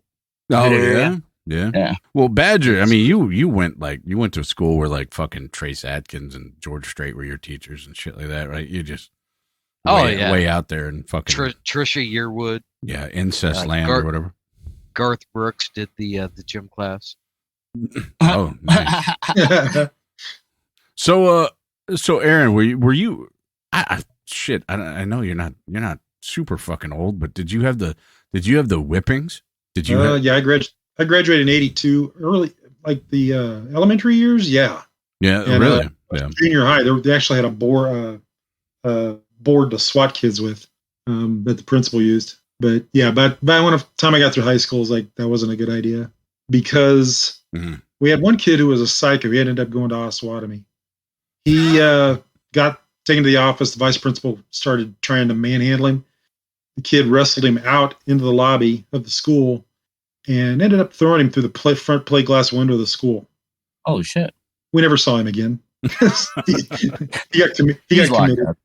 [SPEAKER 1] Oh area. Yeah. Well, Badger, I mean, you went to a school where like fucking Trace Atkins and George Strait were your teachers and shit like that, right? You just way out there and fucking
[SPEAKER 4] Trisha Yearwood.
[SPEAKER 1] Yeah, incest land or whatever.
[SPEAKER 4] Garth Brooks did the gym class.
[SPEAKER 1] Oh, nice. So Aaron, were you? I know you're not super fucking old, but did you have the whippings? Did you?
[SPEAKER 3] Yeah, I graduated in '82, early like the elementary years. Yeah.
[SPEAKER 1] Yeah.
[SPEAKER 3] And,
[SPEAKER 1] really.
[SPEAKER 3] Junior high, they actually had a board to SWAT kids with that the principal used. But yeah, by the time I got through high school, it was like that wasn't a good idea because we had one kid who was a psycho. He ended up going to Osawatomie. He got taken to the office. The vice principal started trying to manhandle him. The kid wrestled him out into the lobby of the school and ended up throwing him through the front plate glass window of the school.
[SPEAKER 2] Holy shit!
[SPEAKER 3] We never saw him again. he got committed.
[SPEAKER 2] Up.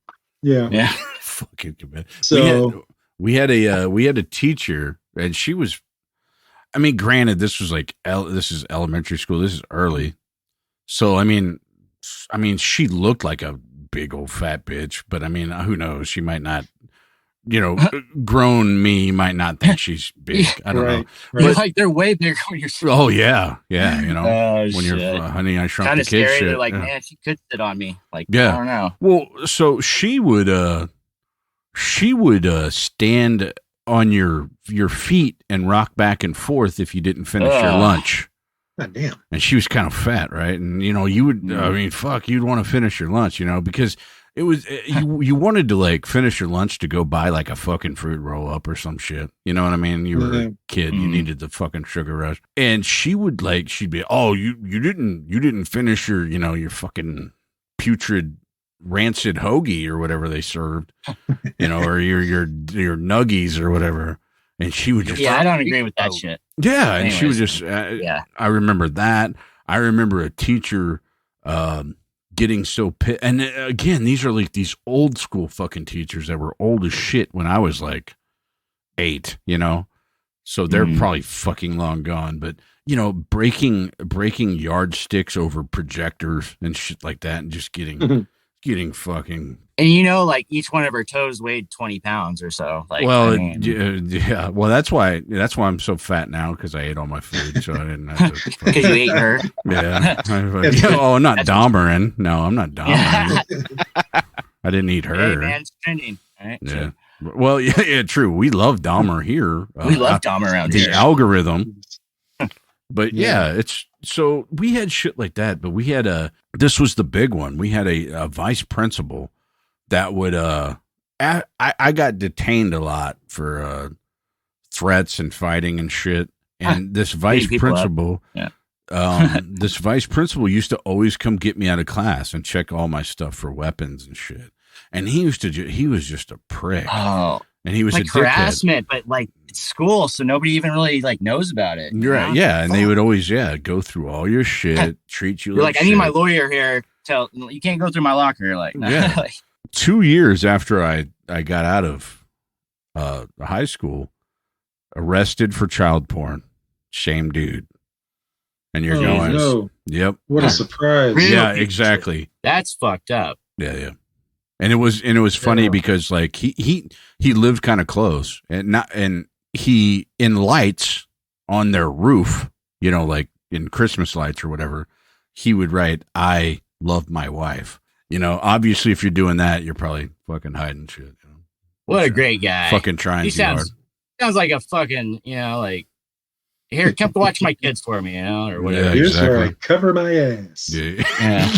[SPEAKER 3] Yeah.
[SPEAKER 1] Fucking committed.
[SPEAKER 3] So
[SPEAKER 1] we had a teacher, and she was. I mean, granted, this was like this is elementary school. This is early, so I mean, she looked like a big old fat bitch. But I mean, who knows? She might not. Grown me might not think she's big. I don't know.
[SPEAKER 2] Right. But, like they're way bigger when you're.
[SPEAKER 1] Oh yeah. When you're Honey, I Shrunk
[SPEAKER 2] kind
[SPEAKER 1] the
[SPEAKER 2] of
[SPEAKER 1] Kids.
[SPEAKER 2] Scary.
[SPEAKER 1] Shit.
[SPEAKER 2] They're like, man, she could sit on me. Like,
[SPEAKER 1] yeah.
[SPEAKER 2] I don't know.
[SPEAKER 1] Well, so she would stand on your feet and rock back and forth if you didn't finish your lunch.
[SPEAKER 3] God damn.
[SPEAKER 1] And she was kind of fat, right? And you would. I mean, fuck, you'd want to finish your lunch, because. It was you wanted to like finish your lunch to go buy like a fucking fruit roll up or some shit. You know what I mean? You were a kid, you needed the fucking sugar rush. And she'd be, "Oh, you didn't finish your, your fucking putrid rancid hoagie or whatever they served. Or your nuggies or whatever." And she would just
[SPEAKER 2] I don't agree with that shit.
[SPEAKER 1] Yeah, and she would just I remember that. I remember a teacher getting so pissed. And again, these are like these old school fucking teachers that were old as shit when I was like 8, so they're probably fucking long gone. But breaking yardsticks over projectors and shit like that, and just getting fucking.
[SPEAKER 2] And like each one of her toes weighed 20 pounds or so. Like,
[SPEAKER 1] yeah. Well, that's why I'm so fat now, because I ate all my food, so I didn't have to.
[SPEAKER 2] Because you ate her.
[SPEAKER 1] Yeah. I'm not Dahmering. No, I'm not Dahmering. I didn't eat her.
[SPEAKER 2] Hey, man, it's trending. All right,
[SPEAKER 1] yeah. Well, yeah, true. We love Dahmer here.
[SPEAKER 2] We love Dahmer around
[SPEAKER 1] here.
[SPEAKER 2] The
[SPEAKER 1] algorithm. But yeah, it's so we had shit like that. But we had this was the big one. We had a vice principal that would I got detained a lot for threats and fighting and shit. And this vice principal, this vice principal used to always come get me out of class and check all my stuff for weapons and shit. And he was just a prick.
[SPEAKER 2] Oh,
[SPEAKER 1] and he was
[SPEAKER 2] like
[SPEAKER 1] a
[SPEAKER 2] harassment, but like it's school, so nobody even really like knows about it.
[SPEAKER 1] Right? Yeah, and they would always go through all your shit, treat you.
[SPEAKER 2] You're
[SPEAKER 1] like
[SPEAKER 2] I need my lawyer here. You can't go through my locker. Like, no.
[SPEAKER 1] Yeah. 2 years after I got out of high school, arrested for child porn, shame dude. And you're going,
[SPEAKER 3] no.
[SPEAKER 1] Yep.
[SPEAKER 3] What a surprise.
[SPEAKER 2] Really?
[SPEAKER 1] Yeah, exactly.
[SPEAKER 2] That's fucked up.
[SPEAKER 1] Yeah. And it was funny because like he lived kind of close, and he in lights on their roof, like in Christmas lights or whatever, he would write, "I love my wife." Obviously if you're doing that, you're probably fucking hiding shit.
[SPEAKER 2] What a great guy.
[SPEAKER 1] Fucking trying too hard.
[SPEAKER 2] Sounds like a fucking, like, here, come watch my kids for me, or whatever.
[SPEAKER 1] Yeah,
[SPEAKER 3] Here's
[SPEAKER 1] exactly.
[SPEAKER 3] where I cover my ass.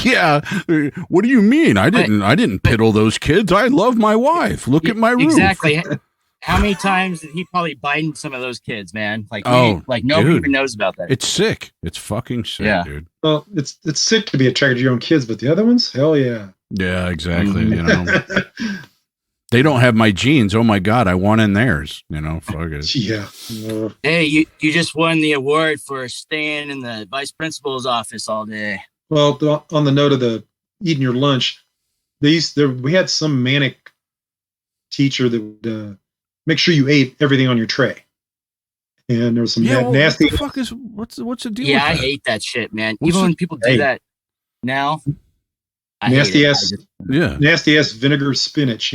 [SPEAKER 1] Yeah. What do you mean? I didn't piddle those kids. I love my wife. Look at my roof.
[SPEAKER 2] Exactly. How many times did he probably bite some of those kids, man? Like, nobody even knows about that.
[SPEAKER 1] It's sick. It's fucking sick, dude.
[SPEAKER 3] Well, it's sick to be attracted to your own kids, but the other ones, hell yeah.
[SPEAKER 1] Yeah, exactly. They don't have my genes. Oh my God, I won in theirs. Fuck it.
[SPEAKER 3] Yeah.
[SPEAKER 2] Hey, you just won the award for staying in the vice principal's office all day.
[SPEAKER 3] Well, on the note of the eating your lunch, we had some manic teacher that would make sure you ate everything on your tray. And there was some nasty.
[SPEAKER 1] What the fuck is what's the deal?
[SPEAKER 2] Yeah,
[SPEAKER 1] with that?
[SPEAKER 2] I hate that shit, man. Even when people do that now,
[SPEAKER 3] nasty ass vinegar spinach,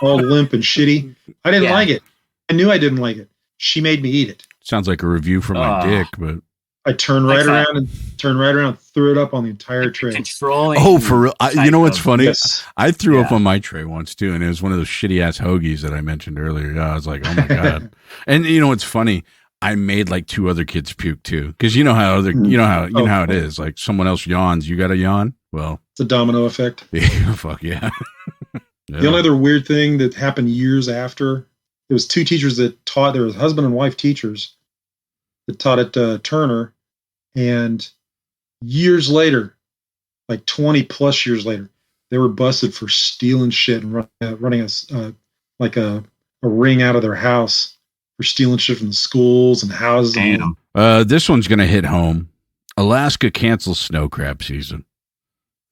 [SPEAKER 3] all limp and shitty. I didn't like it. I knew I didn't like it. She made me eat it.
[SPEAKER 1] Sounds like a review for my dick, but
[SPEAKER 3] I turned right around and threw it up on the entire tray.
[SPEAKER 2] Controlling.
[SPEAKER 1] Oh, for real? You know what's funny?
[SPEAKER 3] Yes.
[SPEAKER 1] I threw up on my tray once too, and it was one of those shitty ass hoagies that I mentioned earlier. I was like, oh my God. And what's funny? I made like 2 other kids puke too, because you know how it is. Like someone else yawns, you got to yawn. Well,
[SPEAKER 3] it's a domino effect.
[SPEAKER 1] Yeah, fuck yeah.
[SPEAKER 3] The only other weird thing that happened years after, there was 2 teachers that taught. There was husband and wife teachers that taught at Turner, and years later, like 20 plus years later, they were busted for stealing shit and running a ring out of their house They're stealing shit from the schools and houses.
[SPEAKER 2] Damn.
[SPEAKER 1] This one's gonna hit home. Alaska cancels snow crab season.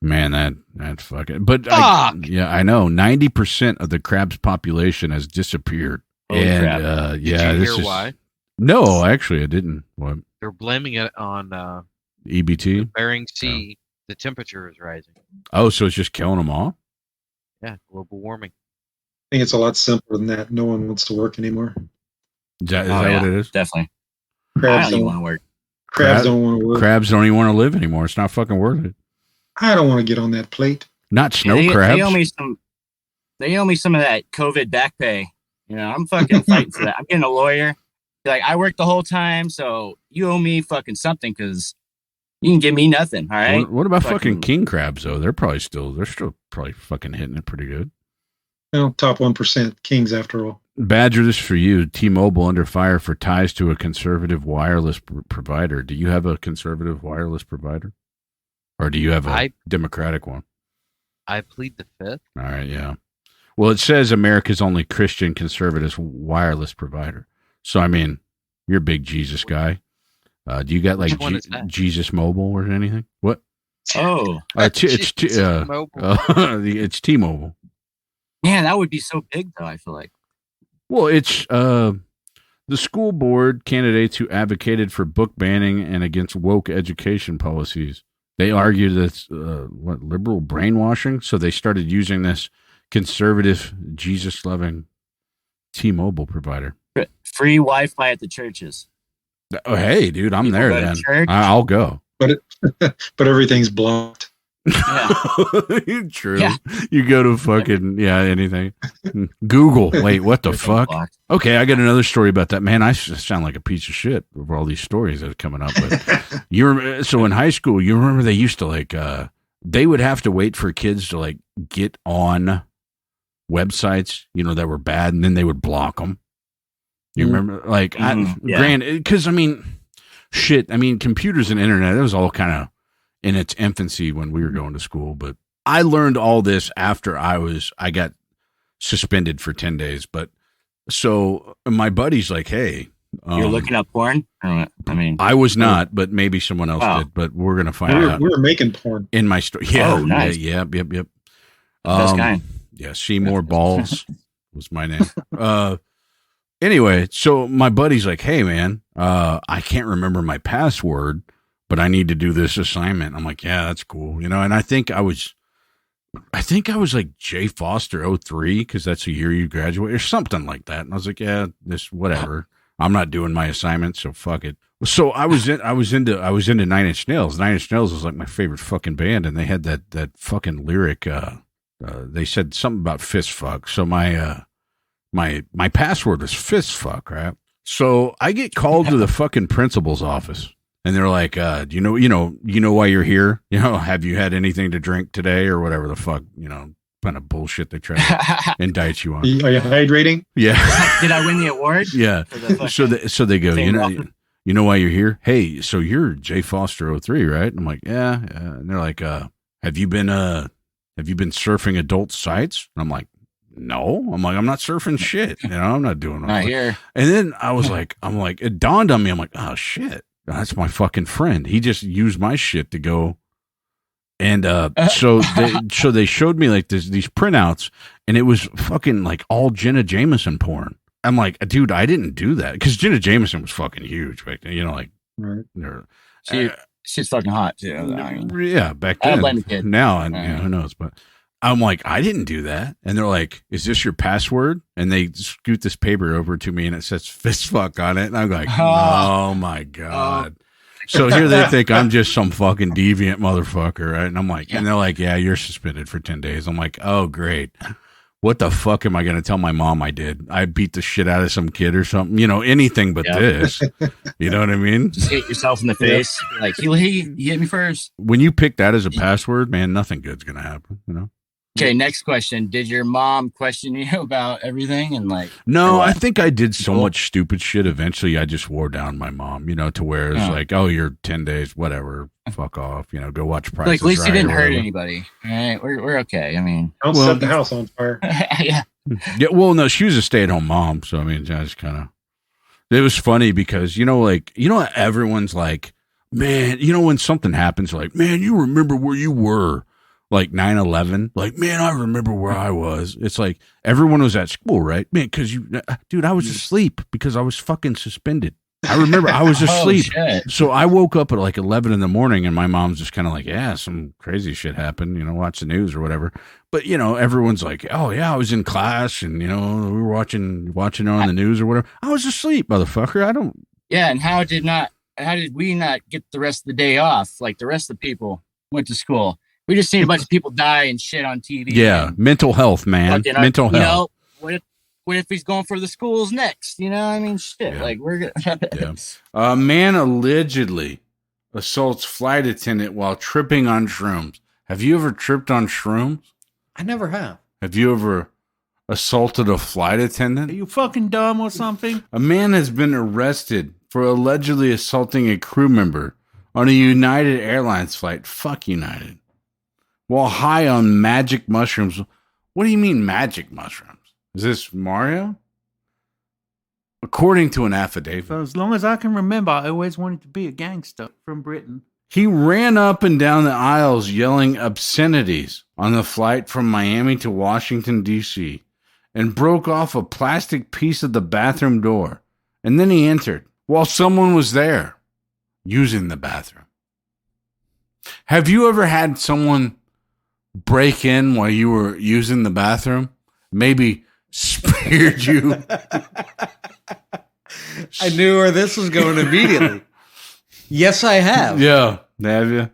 [SPEAKER 1] Man, that fucking. But
[SPEAKER 4] Fuck!
[SPEAKER 1] I know 90% of the crab's population has disappeared.
[SPEAKER 2] Holy
[SPEAKER 1] and
[SPEAKER 2] crap.
[SPEAKER 1] yeah,
[SPEAKER 4] Did you
[SPEAKER 1] this
[SPEAKER 4] hear
[SPEAKER 1] is
[SPEAKER 4] why?
[SPEAKER 1] no, actually, I didn't. What
[SPEAKER 4] They're blaming it on
[SPEAKER 1] EBT?
[SPEAKER 4] Bering Sea. The temperature is rising.
[SPEAKER 1] Oh, so it's just killing them all?
[SPEAKER 4] Yeah, global warming.
[SPEAKER 3] I think it's a lot simpler than that. No one wants to work anymore.
[SPEAKER 1] Is that
[SPEAKER 2] Oh,
[SPEAKER 1] what it is?
[SPEAKER 2] Definitely. I
[SPEAKER 3] Crabs
[SPEAKER 2] don't even
[SPEAKER 3] don't,
[SPEAKER 2] want to work.
[SPEAKER 3] crabs don't want to work.
[SPEAKER 1] Crabs don't even want to live anymore. It's not fucking worth it.
[SPEAKER 3] I don't want to get on that plate.
[SPEAKER 1] Not snow
[SPEAKER 2] they,
[SPEAKER 1] crabs.
[SPEAKER 2] They owe me some of that COVID back pay. You know, I'm fucking fighting for that. I'm getting a lawyer. Like, I worked the whole time, so you owe me fucking something because you can give me nothing. All right.
[SPEAKER 1] What about fucking king crabs though? They're still probably fucking hitting it pretty good.
[SPEAKER 3] Well, top 1% kings after all.
[SPEAKER 1] Badger, this is for you. T-Mobile under fire for ties to a conservative wireless provider. Do you have a conservative wireless provider? Or do you have a Democratic one?
[SPEAKER 4] I plead the fifth.
[SPEAKER 1] All right, yeah. Well, it says America's only Christian conservative wireless provider. So, I mean, you're a big Jesus guy. Do you got like Jesus Mobile or anything? What?
[SPEAKER 2] Oh.
[SPEAKER 1] It's T-Mobile.
[SPEAKER 2] Man, that would be so big, though, I feel like.
[SPEAKER 1] Well, it's the school board candidates who advocated for book banning and against woke education policies. They argued that liberal brainwashing, so they started using this conservative, Jesus-loving T-Mobile provider.
[SPEAKER 2] Free Wi-Fi at the churches.
[SPEAKER 1] Oh, hey, dude, I'm
[SPEAKER 2] People
[SPEAKER 1] there
[SPEAKER 2] go to
[SPEAKER 1] then.
[SPEAKER 2] church.
[SPEAKER 1] I'll go.
[SPEAKER 3] But everything's blocked.
[SPEAKER 2] Yeah.
[SPEAKER 1] True.
[SPEAKER 2] Yeah.
[SPEAKER 1] You go to fucking anything. Google. Wait, what the fuck?
[SPEAKER 2] blocked.
[SPEAKER 1] Okay, I got another story about that. Man, I sound like a piece of shit over all these stories that are coming up. But so in high school, you remember they used to like they would have to wait for kids to like get on websites, that were bad, and then they would block them. You remember, like, because I mean, shit. I mean, computers and internet. It was all kind of in its infancy when we were going to school. But I learned all this after I got suspended for 10 days. But so my buddy's like, hey,
[SPEAKER 2] you're looking up porn. I mean,
[SPEAKER 1] I was not, but maybe someone else did. But we're gonna find out.
[SPEAKER 3] We were making porn
[SPEAKER 1] in my story. Yeah,
[SPEAKER 2] oh, nice.
[SPEAKER 1] Yep.
[SPEAKER 2] Best kind.
[SPEAKER 1] Yeah, Seymour Balls was my name. Anyway, so my buddy's like, hey, man, I can't remember my password, but I need to do this assignment. I'm like, yeah, that's cool. And I think I was like J Foster 03 because that's the year you graduate or something like that. And I was like, yeah, this whatever. I'm not doing my assignment, so fuck it. So I was into Nine Inch Nails. Nine Inch Nails was like my favorite fucking band, and they had that fucking lyric. They said something about fist fuck. So my password was fist fuck, right? So I get called to the fucking principal's office, and they're like, "Do you know why you're here? Have you had anything to drink today, or whatever the fuck, kind of bullshit they try to indict you on."
[SPEAKER 3] Are you hydrating?
[SPEAKER 1] Yeah.
[SPEAKER 2] Did I win the award?
[SPEAKER 1] Yeah. So they go, you know why you're here? Hey, so you're J Foster 03, right? And I'm like, yeah. And they're like, have you been surfing adult sites? And I'm like, no. I'm like, I'm not surfing shit. I'm not doing
[SPEAKER 2] Not here.
[SPEAKER 1] And then it dawned on me. I'm like, oh shit, that's my fucking friend. He just used my shit to go. And so they showed me like these printouts, and it was fucking like all Jenna Jameson porn. I'm like, dude, I didn't do that because Jenna Jameson was fucking huge back then. Like,
[SPEAKER 3] right.
[SPEAKER 2] She's fucking hot too.
[SPEAKER 1] Yeah, back then.
[SPEAKER 2] I don't blame the kid.
[SPEAKER 1] Now, who knows? But I'm like, I didn't do that. And they're like, is this your password? And they scoot this paper over to me, and it says fist fuck on it. And I'm like, oh my God. So here they think I'm just some fucking deviant motherfucker, right? And I'm like, and they're like, yeah, you're suspended for 10 days. I'm like, oh, great. What the fuck am I going to tell my mom I did? I beat the shit out of some kid or something, anything but this. You know what I mean?
[SPEAKER 2] Just hit yourself in the face. Like, he hit me first.
[SPEAKER 1] When you pick that as a password, man, nothing good's going to happen,
[SPEAKER 2] Okay, next question. Did your mom question you about everything and like?
[SPEAKER 1] No, I think I did so much stupid shit. Eventually, I just wore down my mom, to where it's like, oh, you're 10 days, whatever, fuck off, go watch Price.
[SPEAKER 2] Like, at least you didn't hurt anybody. All right, we're okay. I mean,
[SPEAKER 3] Don't set the house on fire.
[SPEAKER 2] Yeah.
[SPEAKER 1] Yeah. Well, no, she was a stay-at-home mom, so I mean, I just kind of. It was funny because, everyone's like, man, when something happens, like, man, you remember where you were, like 9/11, like, man, I remember where I was. It's like everyone was at school, right? Man, because dude, I was asleep because I was fucking suspended. I remember I was asleep. So I woke up at like 11 in the morning and my mom's just kind of like, yeah, some crazy shit happened, watch the news or whatever. But, everyone's like, oh, yeah, I was in class and, we were watching it on the news or whatever. I was asleep, motherfucker. I don't.
[SPEAKER 2] Yeah. And how did we not get the rest of the day off? Like the rest of the people went to school. We just seen a bunch of people die and shit on TV.
[SPEAKER 1] Yeah. Mental health, man. Mental health.
[SPEAKER 2] What if he's going for the schools next? Shit. Yeah. Like we're good.
[SPEAKER 1] Yeah. A man allegedly assaults flight attendant while tripping on shrooms. Have you ever tripped on shrooms?
[SPEAKER 5] I never have.
[SPEAKER 1] Have you ever assaulted a flight attendant?
[SPEAKER 6] Are you fucking dumb or something?
[SPEAKER 1] A man has been arrested for allegedly assaulting a crew member on a United Airlines flight. Fuck United. While high on magic mushrooms. What do you mean magic mushrooms? Is this Mario? According to an affidavit.
[SPEAKER 6] For as long as I can remember, I always wanted to be a gangster from Britain.
[SPEAKER 1] He ran up and down the aisles yelling obscenities on the flight from Miami to Washington, D.C., and broke off a plastic piece of the bathroom door. And then he entered while someone was there using the bathroom. Have you ever had someone break in while you were using the bathroom? Maybe speared you.
[SPEAKER 5] I knew where this was going immediately. Yes, I have.
[SPEAKER 1] Yeah, have you?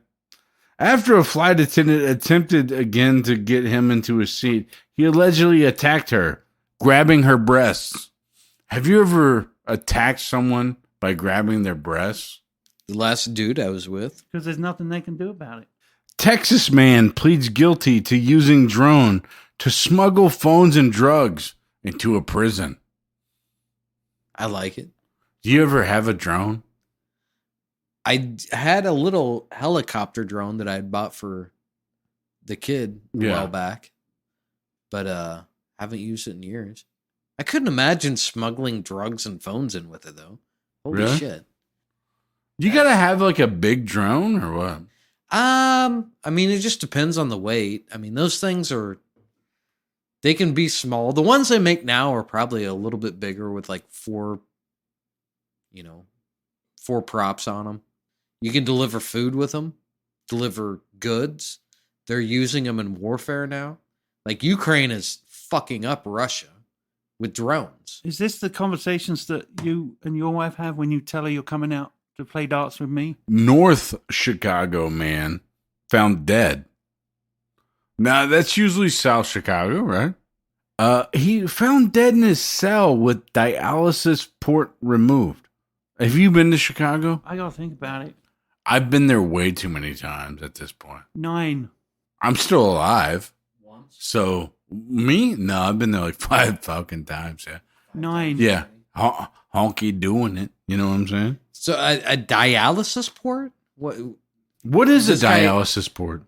[SPEAKER 1] After a flight attendant attempted again to get him into his seat, he allegedly attacked her, grabbing her breasts. Have you ever attacked someone by grabbing their breasts?
[SPEAKER 5] The last dude I was with.
[SPEAKER 6] Because there's nothing they can do about it.
[SPEAKER 1] Texas man pleads guilty to using drone to smuggle phones and drugs into a prison.
[SPEAKER 5] I like it.
[SPEAKER 1] Do you ever have a drone?
[SPEAKER 5] I had a little helicopter drone that I had bought for the kid a while back, but haven't used it in years. I couldn't imagine smuggling drugs and phones in with it, though. Holy shit.
[SPEAKER 1] You gotta have like a big drone or what?
[SPEAKER 5] I mean, it just depends on the weight. I mean, those things they can be small. The ones they make now are probably a little bit bigger with like four props on them. You can deliver food with them, deliver goods. They're using them in warfare now. Like Ukraine is fucking up Russia with drones.
[SPEAKER 6] Is this the conversations that you and your wife have when you tell her you're coming out to play darts with me?
[SPEAKER 1] North Chicago man found dead. Now, that's usually South Chicago, right? He found dead in his cell with dialysis port removed. Have you been to Chicago?
[SPEAKER 6] I gotta think about it.
[SPEAKER 1] I've been there way too many times at this point.
[SPEAKER 6] 9.
[SPEAKER 1] I'm still alive.
[SPEAKER 5] Once.
[SPEAKER 1] So, me? No, I've been there like 5 fucking times, yeah.
[SPEAKER 6] 9.
[SPEAKER 1] Yeah. Honky doing it. You know what I'm saying?
[SPEAKER 5] So a dialysis port?
[SPEAKER 1] What is a dialysis port?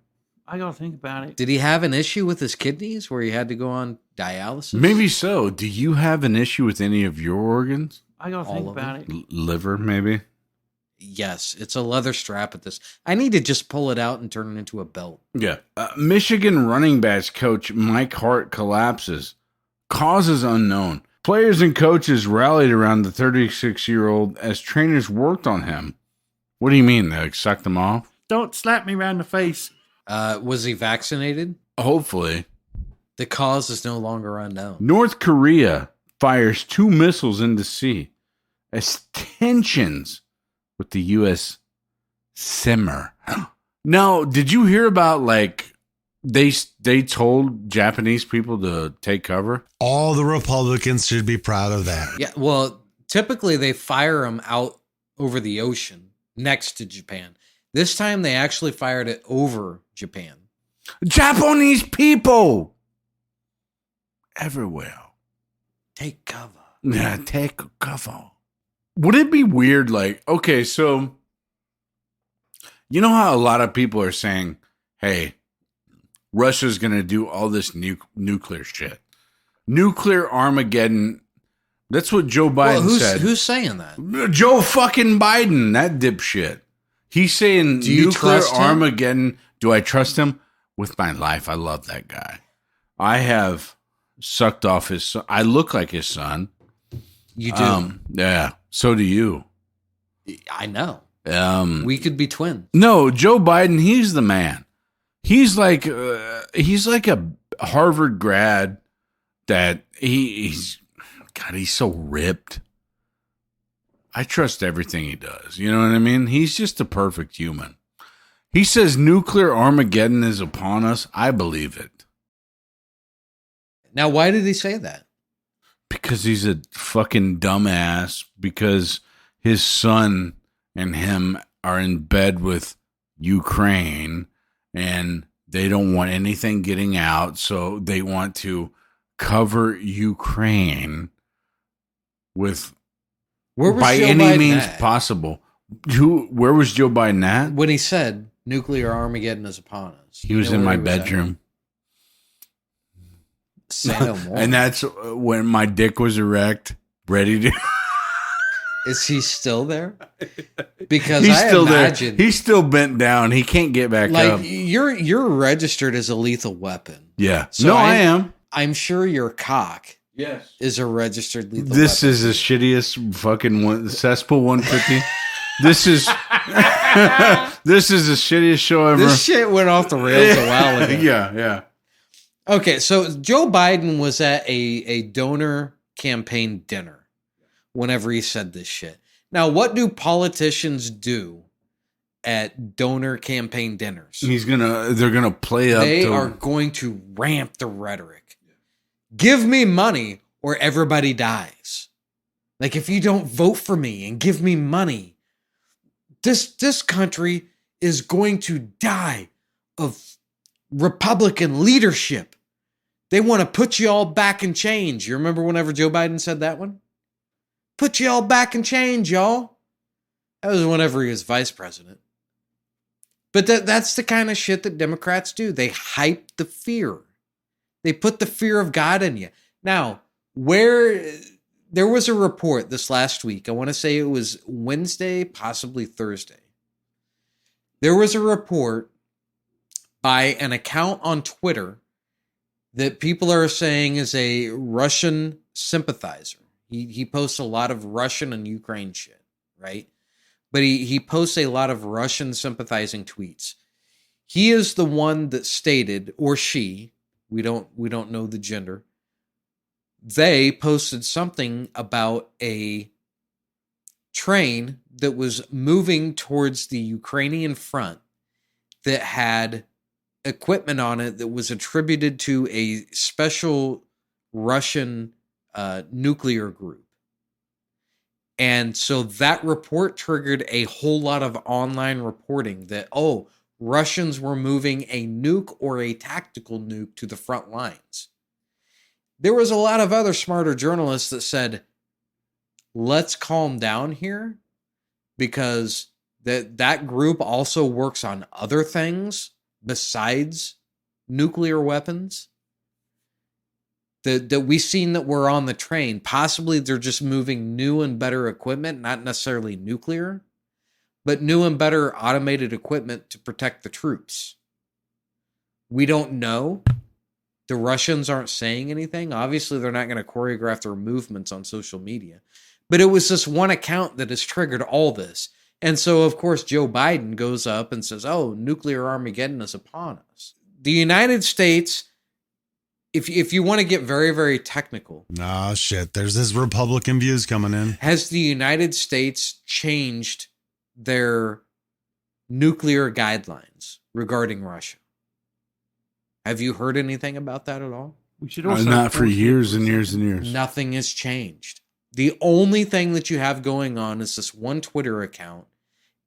[SPEAKER 6] I gotta think about it.
[SPEAKER 5] Did he have an issue with his kidneys where he had to go on dialysis?
[SPEAKER 1] Maybe so. Do you have an issue with any of your organs?
[SPEAKER 6] I gotta think about it.
[SPEAKER 1] Liver, maybe?
[SPEAKER 5] Yes, it's a leather strap at this. I need to just pull it out and turn it into a belt.
[SPEAKER 1] Yeah. Michigan running backs coach Mike Hart collapses. Causes unknown. Players and coaches rallied around the 36-year-old as trainers worked on him. What do you mean? They sucked him off?
[SPEAKER 6] Don't slap me around the face.
[SPEAKER 5] Was he vaccinated?
[SPEAKER 1] Hopefully.
[SPEAKER 5] The cause is no longer unknown.
[SPEAKER 1] North Korea fires 2 missiles into sea as tensions with the U.S. simmer. Now, did you hear about they told Japanese people to take cover?
[SPEAKER 8] All the Republicans should be proud of that.
[SPEAKER 5] Yeah, well, typically they fire them out over the ocean next to Japan. This time they actually fired it over Japan.
[SPEAKER 1] Japanese people everywhere.
[SPEAKER 5] Take cover.
[SPEAKER 1] Yeah, take cover. Would it be weird? Okay, so you know how a lot of people are saying, hey, Russia's going to do all this nuclear shit. Nuclear Armageddon That's what Joe Biden said.
[SPEAKER 5] Who's saying that?
[SPEAKER 1] Joe fucking Biden, that dipshit. He's saying
[SPEAKER 5] Do you
[SPEAKER 1] nuclear
[SPEAKER 5] trust him?
[SPEAKER 1] Armageddon. Do I trust him? With my life, I love that guy. I have sucked off his son. I look like his son.
[SPEAKER 5] You do.
[SPEAKER 1] Yeah. So do you.
[SPEAKER 5] I know.
[SPEAKER 1] We
[SPEAKER 5] could be twins.
[SPEAKER 1] No, Joe Biden, he's the man. He's like a Harvard grad that he's so ripped. I trust everything he does. You know what I mean? He's just a perfect human. He says nuclear Armageddon is upon us. I believe it.
[SPEAKER 5] Now, why did he say that?
[SPEAKER 1] Because he's a fucking dumbass. Because his son and him are in bed with Ukraine and they don't want anything getting out. So they want to cover Ukraine with by any means possible. Where was Joe Biden at?
[SPEAKER 5] When he said nuclear Armageddon is upon us.
[SPEAKER 1] He was in my bedroom.
[SPEAKER 5] Say no more.
[SPEAKER 1] And that's when my dick was erect, ready to.
[SPEAKER 5] Is he still there? Because
[SPEAKER 1] he's
[SPEAKER 5] I
[SPEAKER 1] still
[SPEAKER 5] imagine
[SPEAKER 1] there. He's still bent down. He can't get back up.
[SPEAKER 5] You're registered as a lethal weapon.
[SPEAKER 1] Yeah.
[SPEAKER 5] So
[SPEAKER 1] I am.
[SPEAKER 5] I'm sure your cock is a registered lethal weapon.
[SPEAKER 1] This is the shittiest fucking one. Cesspool 150. This is this is the shittiest show ever.
[SPEAKER 5] This shit went off the rails a while ago.
[SPEAKER 1] Yeah.
[SPEAKER 5] Okay, so Joe Biden was at a donor campaign dinner whenever he said this shit. Now, what do politicians do at donor campaign dinners?
[SPEAKER 1] They're gonna play up.
[SPEAKER 5] They are going to ramp the rhetoric. Give me money or everybody dies. Like, if you don't vote for me and give me money, this country is going to die of Republican leadership. They want to put you all back in change. You remember whenever Joe Biden said that one? Put you all back in change, y'all. That was whenever he was vice president. But that's the kind of shit that Democrats do. They hype the fear. They put the fear of God in you. Now, there was a report this last week. I want to say it was Wednesday, possibly Thursday. There was a report by an account on Twitter that people are saying is a Russian sympathizer. He posts a lot of Russian and Ukraine shit, right? But he posts a lot of Russian sympathizing tweets. He is the one that stated, or she, we don't know the gender. They posted something about a train that was moving towards the Ukrainian front that had equipment on it that was attributed to a special Russian nuclear group. And so that report triggered a whole lot of online reporting that, Russians were moving a nuke or a tactical nuke to the front lines. There was a lot of other smarter journalists that said, let's calm down here because that group also works on other things besides nuclear weapons. That we've seen that we're on the train. Possibly they're just moving new and better equipment, not necessarily nuclear, but new and better automated equipment to protect the troops. We don't know. The Russians aren't saying anything. Obviously, they're not going to choreograph their movements on social media. But it was this one account that has triggered all this. And so, of course, Joe Biden goes up and says, nuclear Armageddon is upon us. The United States, if you want to get very, very technical.
[SPEAKER 8] Oh, shit. There's his Republican views coming in.
[SPEAKER 5] Has the United States changed their nuclear guidelines regarding Russia? Have you heard anything about that at all?
[SPEAKER 6] We should also
[SPEAKER 1] not for years and years and years.
[SPEAKER 5] Nothing has changed. The only thing that you have going on is this one Twitter account,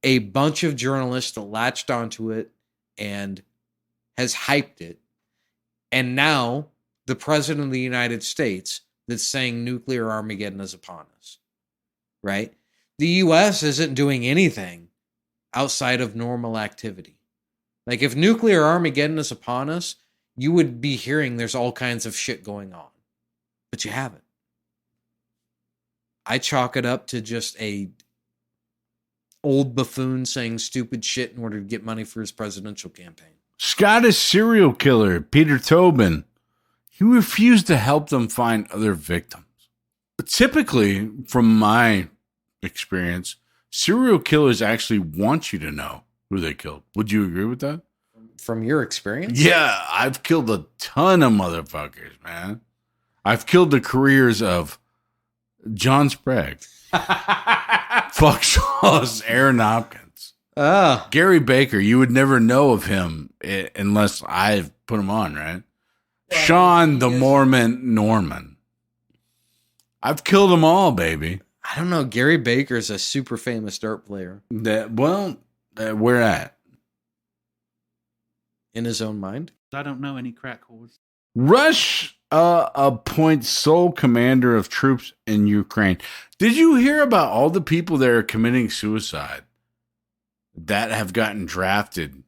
[SPEAKER 5] a bunch of journalists that latched onto it and has hyped it. And now the president of the United States that's saying nuclear Armageddon is upon us, right? The U.S. isn't doing anything outside of normal activity. Like if nuclear Armageddon is upon us, you would be hearing there's all kinds of shit going on, but you haven't. I chalk it up to just a old buffoon saying stupid shit in order to get money for his presidential campaign.
[SPEAKER 1] Scottish serial killer Peter Tobin, he refused to help them find other victims. Typically, from my experience, serial killers actually want you to know who they killed. Would you agree with that?
[SPEAKER 5] From your experience?
[SPEAKER 1] Yeah, I've killed a ton of motherfuckers, man. I've killed the careers of John Sprague, Fuck Sauce, Aaron Hopkins, Gary Baker. You would never know of him unless I've put him on, right? Well, Sean the Mormon Norman. I've killed them all, baby.
[SPEAKER 5] I don't know. Gary Baker's a super famous dart player.
[SPEAKER 1] Where at?
[SPEAKER 5] In his own mind.
[SPEAKER 6] I don't know any crack whores.
[SPEAKER 1] Rush appoints sole commander of troops in Ukraine. Did you hear about all the people that are committing suicide that have gotten drafted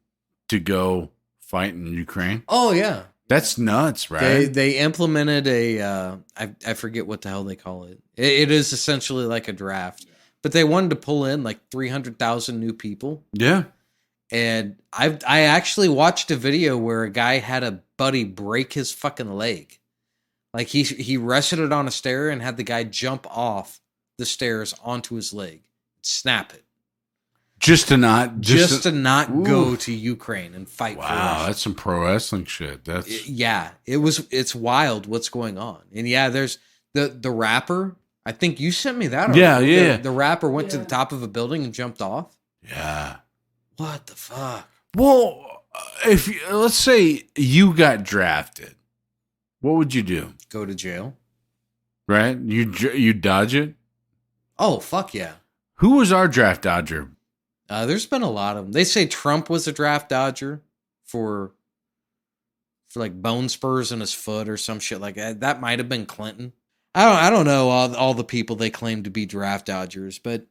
[SPEAKER 1] to go fight in Ukraine?
[SPEAKER 5] Oh, yeah.
[SPEAKER 1] That's nuts, right?
[SPEAKER 5] They implemented I forget what the hell they call it. It is essentially like a draft. But they wanted to pull in like 300,000 new people.
[SPEAKER 1] Yeah.
[SPEAKER 5] And I actually watched a video where a guy had a buddy break his fucking leg. Like he rested it on a stair and had the guy jump off the stairs onto his leg, snap it. Just to not go to Ukraine and fight.
[SPEAKER 1] Wow,
[SPEAKER 5] for Russia.
[SPEAKER 1] That's some pro wrestling shit.
[SPEAKER 5] It's wild what's going on. And yeah, there's the rapper. I think you sent me that.
[SPEAKER 1] Yeah.
[SPEAKER 5] The rapper went to the top of a building and jumped off.
[SPEAKER 1] Yeah.
[SPEAKER 5] What the fuck?
[SPEAKER 1] Well, let's say you got drafted, what would you do?
[SPEAKER 5] Go to jail.
[SPEAKER 1] Right? You dodge it?
[SPEAKER 5] Oh, fuck yeah.
[SPEAKER 1] Who was our draft dodger?
[SPEAKER 5] There's been a lot of them. They say Trump was a draft dodger for like bone spurs in his foot or some shit like that. That might have been Clinton. I don't know all the people they claim to be draft dodgers, but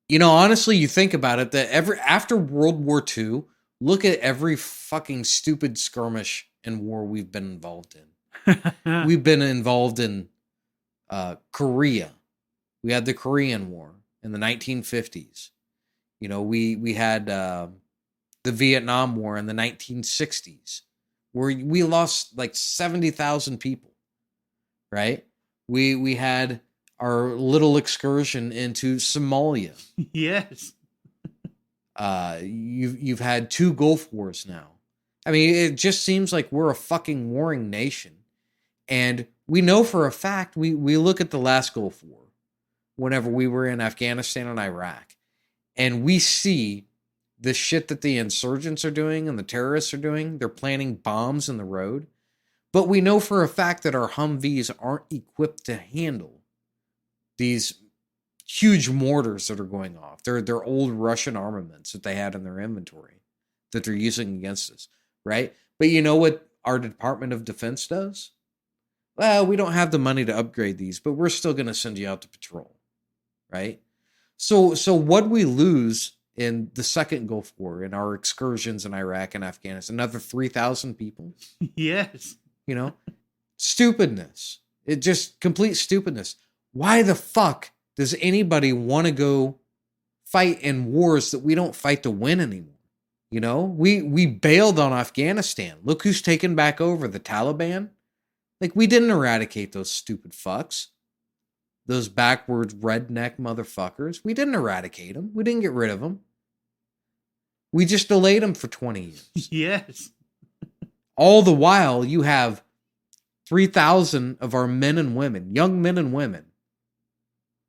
[SPEAKER 5] honestly, you think about it, that after World War II, look at every fucking stupid skirmish and war we've been involved in. We've been involved in Korea. We had the Korean War in the 1950s. We had the Vietnam War in the 1960s, where we lost like 70,000 people, right? We had our little excursion into Somalia.
[SPEAKER 6] Yes.
[SPEAKER 5] You've had 2 Gulf Wars now. I mean, it just seems like we're a fucking warring nation. And we know for a fact, we look at the last Gulf War, whenever we were in Afghanistan and Iraq, and we see the shit that the insurgents are doing and the terrorists are doing. They're planting bombs in the road. But we know for a fact that our Humvees aren't equipped to handle these huge mortars that are going off. They're old Russian armaments that they had in their inventory that they're using against us, right? But you know what our Department of Defense does? Well, we don't have the money to upgrade these, but we're still going to send you out to patrol, right? So what we lose in the second Gulf War, in our excursions in Iraq and Afghanistan, another 3,000 people?
[SPEAKER 6] Yes.
[SPEAKER 5] Stupidness. It just complete stupidness. Why the fuck does anybody want to go fight in wars that we don't fight to win anymore? We bailed on Afghanistan. Look who's taken back over, the Taliban. Like, we didn't eradicate those stupid fucks. Those backwards redneck motherfuckers. We didn't eradicate them. We didn't get rid of them. We just delayed them for 20 years.
[SPEAKER 6] Yes.
[SPEAKER 5] All the while, you have 3,000 of our men and women, young men and women,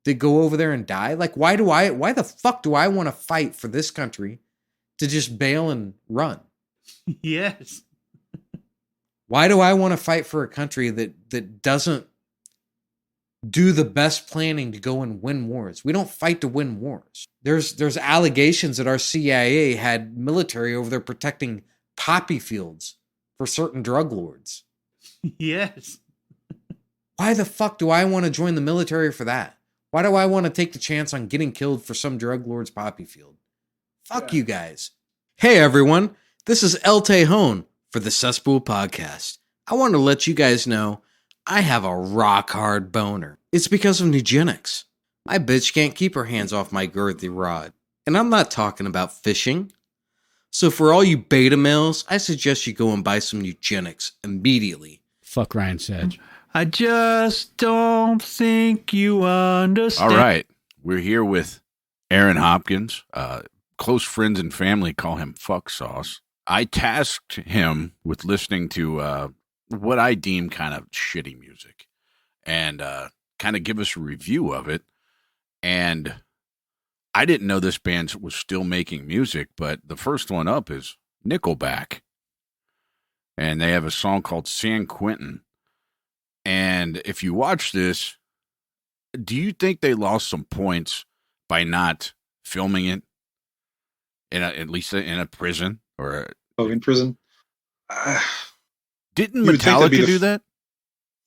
[SPEAKER 5] that go over there and die. Like, why the fuck do I want to fight for this country to just bail and run?
[SPEAKER 6] Yes.
[SPEAKER 5] Why do I want to fight for a country that doesn't do the best planning to go and win wars? We don't fight to win wars. There's allegations that our CIA had military over there protecting poppy fields for certain drug lords.
[SPEAKER 6] Yes.
[SPEAKER 5] Why the fuck do I want to join the military for that? Why do I want to take the chance on getting killed for some drug lord's poppy field? Fuck you guys. Hey everyone, this is El Tejon for the Cesspool podcast. I want to let you guys know I have a rock hard boner. It's because of eugenics. My bitch can't keep her hands off my girthy rod. And I'm not talking about fishing. So for all you beta males, I suggest you go and buy some eugenics immediately.
[SPEAKER 1] Fuck Ryan Sedge.
[SPEAKER 6] I just don't think you understand.
[SPEAKER 1] All right. We're here with Aaron Hopkins. Close friends and family call him Fuck Sauce. I tasked him with listening to what I deem kind of shitty music and kind of give us a review of it. And I didn't know this band was still making music, but the first one up is Nickelback. And they have a song called San Quentin. And if you watch this, do you think they lost some points by not filming it at least in a prison or
[SPEAKER 3] in prison?
[SPEAKER 1] Didn't Metallica do that?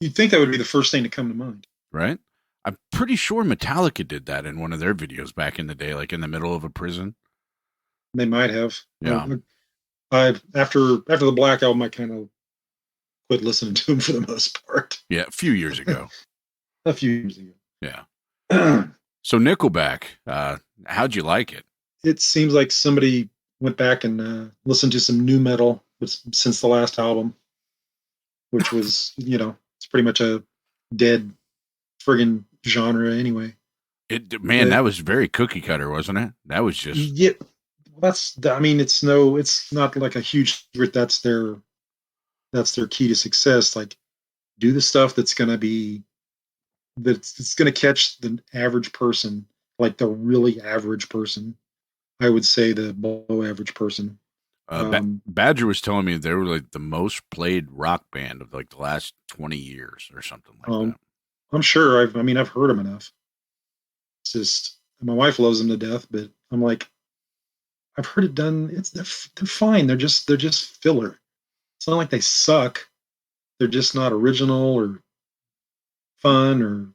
[SPEAKER 3] You'd think that would be the first thing to come to mind,
[SPEAKER 1] right? I'm pretty sure Metallica did that in one of their videos back in the day, like in the middle of a prison.
[SPEAKER 3] They might have.
[SPEAKER 1] Yeah.
[SPEAKER 3] After the Black Album, I kind of quit listening to them for the most part.
[SPEAKER 1] Yeah, a few years ago.
[SPEAKER 3] Yeah.
[SPEAKER 1] So Nickelback, how'd you like it?
[SPEAKER 3] It seems like somebody went back and listened to some new metal since the last album, which was, it's pretty much a dead friggin' genre anyway.
[SPEAKER 1] That was very cookie cutter, wasn't it? That was just
[SPEAKER 3] it's not like a huge secret. That's their key to success. Like, do the stuff that's gonna catch the average person, like the really average person. I would say the below average person.
[SPEAKER 1] Badger was telling me they were like the most played rock band of like the last 20 years or something like that.
[SPEAKER 3] I'm sure. I've heard them enough. It's just my wife loves them to death, but I'm like, I've heard it done. They're fine. They're just filler. It's not like they suck. They're just not original or fun or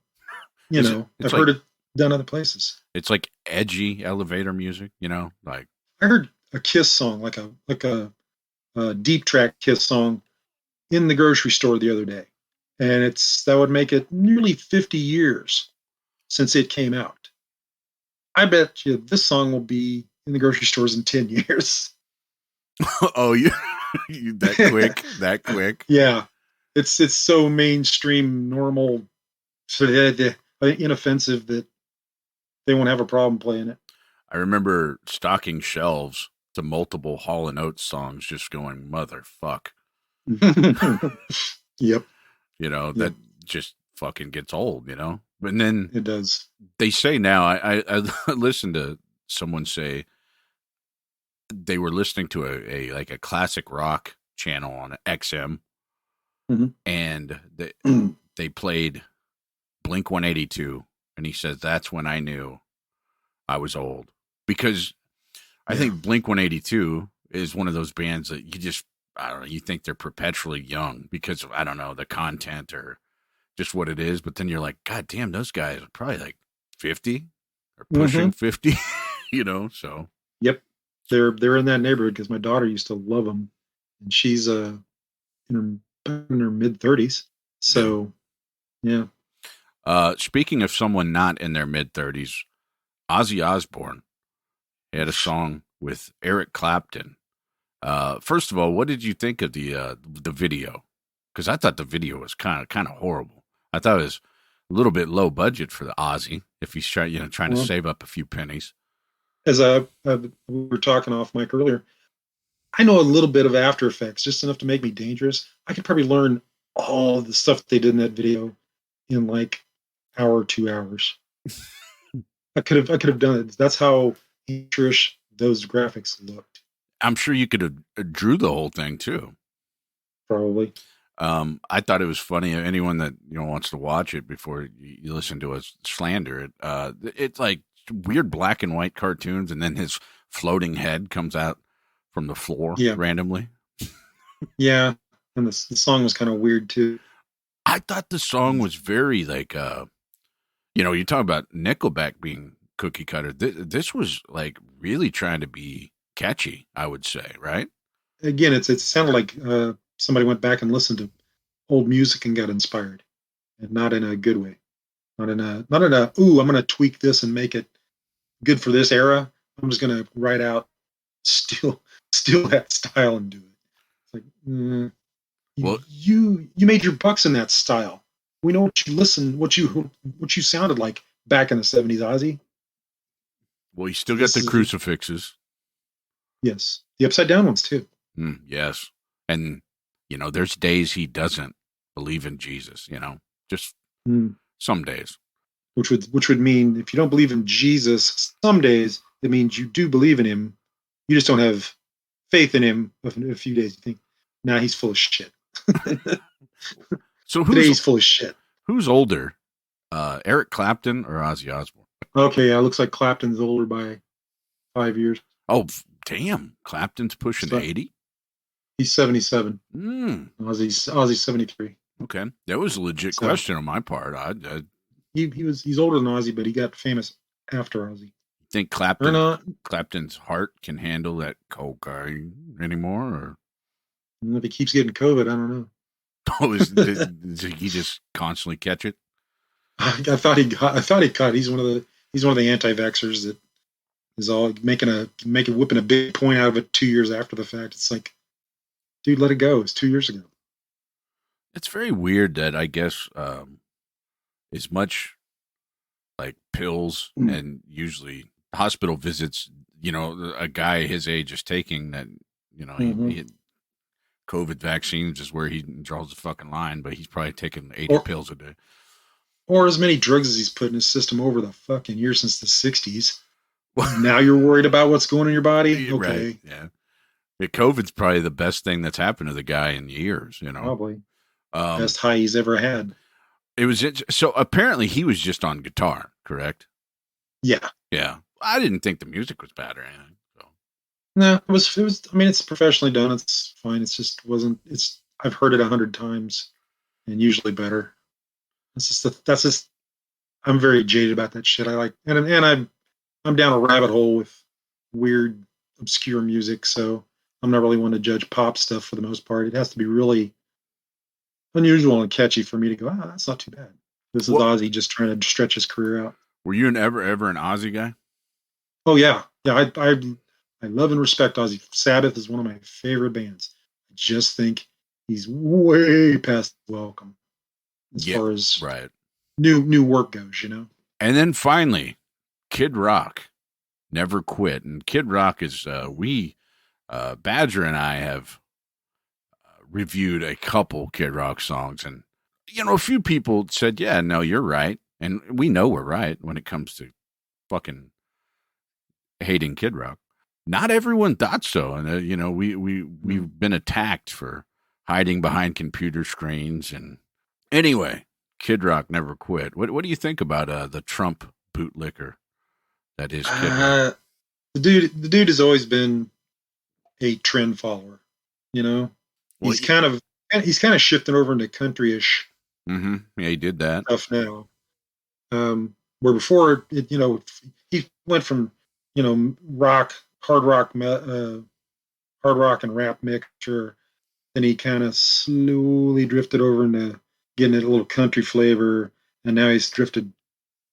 [SPEAKER 3] I've heard it done other places.
[SPEAKER 1] It's like edgy elevator music, like
[SPEAKER 3] I heard a Kiss song, like a deep track Kiss song in the grocery store the other day. And that would make it nearly 50 years since it came out. I bet you this song will be in the grocery stores in 10 years.
[SPEAKER 1] Oh, you that quick?
[SPEAKER 3] Yeah. It's so mainstream, normal, inoffensive that they won't have a problem playing it.
[SPEAKER 1] I remember stocking shelves to multiple Hall & Oates songs just going, motherfuck.
[SPEAKER 3] Yep.
[SPEAKER 1] That just fucking gets old, But then
[SPEAKER 3] it does.
[SPEAKER 1] They say now, I listened to someone say they were listening to a classic rock channel on XM, and they played Blink 182, and he says that's when I knew I was old, because I think Blink 182 is one of those bands that you think they're perpetually young because I don't know the content or just what it is, but then you're like, God damn, those guys are probably like 50 or pushing 50, so.
[SPEAKER 3] Yep. They're in that neighborhood because my daughter used to love them, and she's in her mid 30s. So, yeah.
[SPEAKER 1] Speaking of someone not in their mid 30s, Ozzy Osbourne had a song with Eric Clapton. First of all, what did you think of the video? Because I thought the video was kind of horrible. I thought it was a little bit low budget for the Ozzy if he's trying to save up a few pennies.
[SPEAKER 3] As we were talking off mic earlier, I know a little bit of After Effects, just enough to make me dangerous. I could probably learn all the stuff they did in that video in like hour, 2 hours. I could have done it. That's how amateurish those graphics looked.
[SPEAKER 1] I'm sure you could have drew the whole thing too.
[SPEAKER 3] Probably.
[SPEAKER 1] I thought it was funny. Anyone that wants to watch it before you listen to us slander it, it's like weird black and white cartoons, and then his floating head comes out from the floor randomly.
[SPEAKER 3] Yeah, and the song was kind of weird too.
[SPEAKER 1] I thought the song was very like, you talk about Nickelback being cookie cutter. This was like really trying to be catchy, I would say, right?
[SPEAKER 3] Again, it sounded like somebody went back and listened to old music and got inspired, and not in a good way. Not in a ooh, I'm gonna tweak this and make it good for this era. I'm just gonna write out steal that style and do it. It's like
[SPEAKER 1] Well,
[SPEAKER 3] you made your bucks in that style. We know what you sounded like back in the 70s, Ozzy.
[SPEAKER 1] Well, you still got the crucifixes.
[SPEAKER 3] Yes, the upside down ones too.
[SPEAKER 1] Yes, and there's days he doesn't believe in Jesus. Just some days.
[SPEAKER 3] Which would mean if you don't believe in Jesus, some days it means you do believe in him. You just don't have faith in him. In a few days, you think, nah, he's full of shit.
[SPEAKER 1] So
[SPEAKER 3] today he's full of shit.
[SPEAKER 1] Who's older, Eric Clapton or Ozzy Osbourne?
[SPEAKER 3] Okay, yeah, it looks like Clapton's older by 5 years.
[SPEAKER 1] Oh, damn! Clapton's pushing 80.
[SPEAKER 3] He's 77. Ozzy's 73.
[SPEAKER 1] Okay, that was a legit question on my part.
[SPEAKER 3] He's older than Ozzy, but he got famous after Ozzy.
[SPEAKER 1] Think Clapton's heart can handle that cocaine anymore, or
[SPEAKER 3] if he keeps getting COVID, I don't know.
[SPEAKER 1] Oh, does he just constantly catch it?
[SPEAKER 3] I thought he caught. He's one of the anti-vaxxers that is all whipping a big point out of it 2 years after the fact. It's like, dude, let it go. It's 2 years ago.
[SPEAKER 1] It's very weird that I guess as much like pills and usually hospital visits, a guy his age is taking that, he COVID vaccines is where he draws the fucking line, but he's probably taking 80 pills a day.
[SPEAKER 3] Or as many drugs as he's put in his system over the fucking years since the 60s. Now you're worried about what's going in your body? Okay.
[SPEAKER 1] Right. Yeah. COVID's probably the best thing that's happened to the guy in years,
[SPEAKER 3] Probably. Best high he's ever had.
[SPEAKER 1] It was so apparently he was just on guitar, correct?
[SPEAKER 3] Yeah.
[SPEAKER 1] Yeah. I didn't think the music was bad or anything. So.
[SPEAKER 3] No, it was. I mean, it's professionally done. It's fine. It's just wasn't. I've heard it 100 times, and usually better. That's just. I'm very jaded about that shit. I like, and I'm down a rabbit hole with weird, obscure music. So I'm not really one to judge pop stuff for the most part. It has to be really unusual and catchy for me to go, that's not too bad. This is Ozzy just trying to stretch his career out.
[SPEAKER 1] Were you ever an Ozzy guy?
[SPEAKER 3] Oh yeah. I love and respect Ozzy. Sabbath is one of my favorite bands. I just think he's way past welcome as far as new work goes,
[SPEAKER 1] And then finally, Kid Rock never quit. And Kid Rock is Badger and I have reviewed a couple Kid Rock songs, and a few people said, yeah, no, you're right, and we know we're right when it comes to fucking hating Kid Rock. Not everyone thought so, and we've been attacked for hiding behind computer screens. And anyway, Kid Rock never quit. What do you think about the Trump bootlicker that is Kid Rock?
[SPEAKER 3] The dude has always been a trend follower, Well, he's kind of shifting over into country-ish.
[SPEAKER 1] Mm-hmm. Yeah, he did that
[SPEAKER 3] stuff now. Where before, he went from hard rock and rap mixture. Then he kind of slowly drifted over into getting a little country flavor, and now he's drifted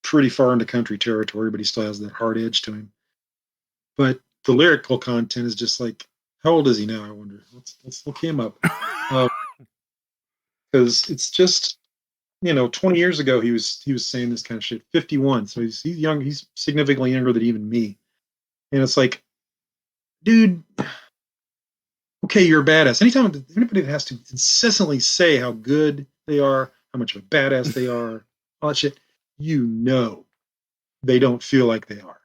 [SPEAKER 3] pretty far into country territory, but he still has that hard edge to him. But the lyrical content is just like, how old is he now? I wonder. Let's look him up. Because it's just, 20 years ago he was saying this kind of shit. 51, so he's young. He's significantly younger than even me. And it's like, dude, okay, you're a badass. Anytime anybody that has to incessantly say how good they are, how much of a badass they are, all that shit, they don't feel like they are.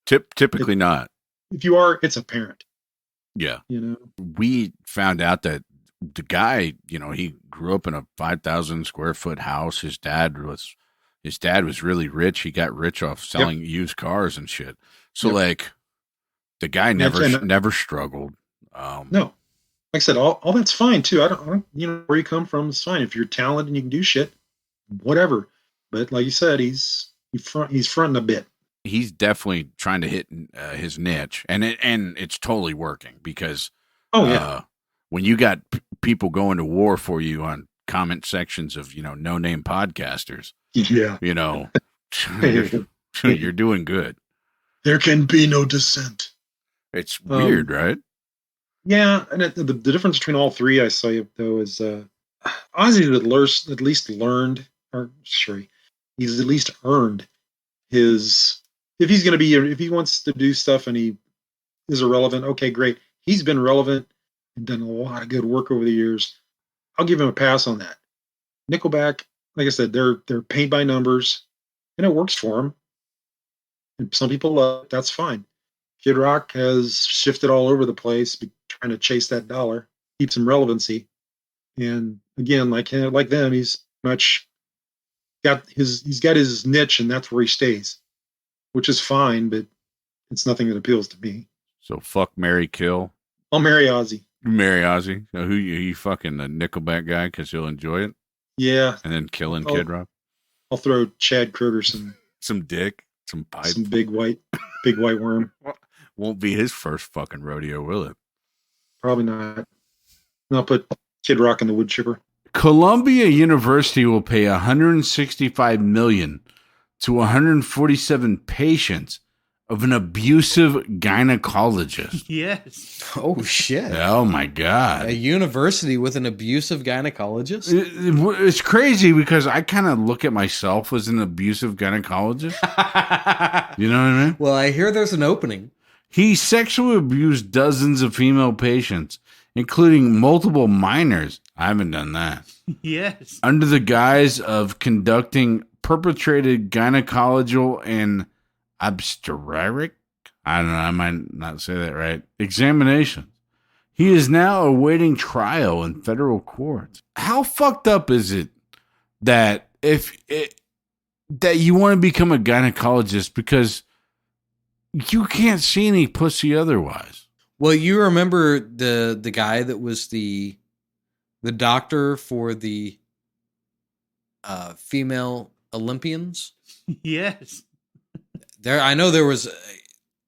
[SPEAKER 1] Typically not.
[SPEAKER 3] If you are, it's apparent.
[SPEAKER 1] Yeah. We found out that the guy, he grew up in a 5,000 square foot house. His dad was really rich. He got rich off selling used cars and shit. So the guy never struggled.
[SPEAKER 3] No, like I said, all that's fine too. I don't where you come from is fine. If you're talented and you can do shit, whatever. But like you said, he's fronting a bit.
[SPEAKER 1] He's definitely trying to hit his niche, and it's totally working because when you got people going to war for you on comment sections of no name podcasters,
[SPEAKER 3] Yeah.
[SPEAKER 1] You know, you're doing good.
[SPEAKER 3] There can be no dissent.
[SPEAKER 1] It's weird, right?
[SPEAKER 3] Yeah, and the difference between all three I say though is Ozzy at least learned, or sorry, he's at least earned his. If he's going to be, if he wants to do stuff and he is irrelevant, okay, great. He's been relevant and done a lot of good work over the years. I'll give him a pass on that. Nickelback, like I said, they're paint by numbers, and it works for them. And some people love it, that's fine. Kid Rock has shifted all over the place, trying to chase that dollar, keep some relevancy. And again, like them, he's got his niche, and that's where he stays, which is fine, but it's nothing that appeals to me.
[SPEAKER 1] So fuck, marry, kill.
[SPEAKER 3] I'll marry Ozzy.
[SPEAKER 1] Marry Ozzy. So who you fucking the Nickelback guy because he'll enjoy it?
[SPEAKER 3] Yeah.
[SPEAKER 1] And then killing Kid Rock.
[SPEAKER 3] I'll throw Chad Kroger
[SPEAKER 1] some dick, some pipe,
[SPEAKER 3] some big white worm.
[SPEAKER 1] Won't be his first fucking rodeo, will it?
[SPEAKER 3] Probably not. And I'll put Kid Rock in the wood chipper.
[SPEAKER 1] Columbia University will pay $165 million to 147 patients of an abusive gynecologist.
[SPEAKER 6] Yes.
[SPEAKER 5] Oh shit.
[SPEAKER 1] Oh my god.
[SPEAKER 5] A university with an abusive gynecologist?
[SPEAKER 1] It's crazy because I kind of look at myself as an abusive gynecologist. You know what I mean?
[SPEAKER 5] Well, I hear there's an opening.
[SPEAKER 1] He sexually abused dozens of female patients, including multiple minors. I haven't done that.
[SPEAKER 6] Yes.
[SPEAKER 1] Under the guise of conducting perpetrated gynecological and obstetric, I don't know, I might not say that right, examinations. He is now awaiting trial in federal courts. How fucked up is it that that you want to become a gynecologist because you can't see any pussy otherwise?
[SPEAKER 5] Well, you remember the guy that was the doctor for the female Olympians?
[SPEAKER 6] Yes.
[SPEAKER 5] I know there was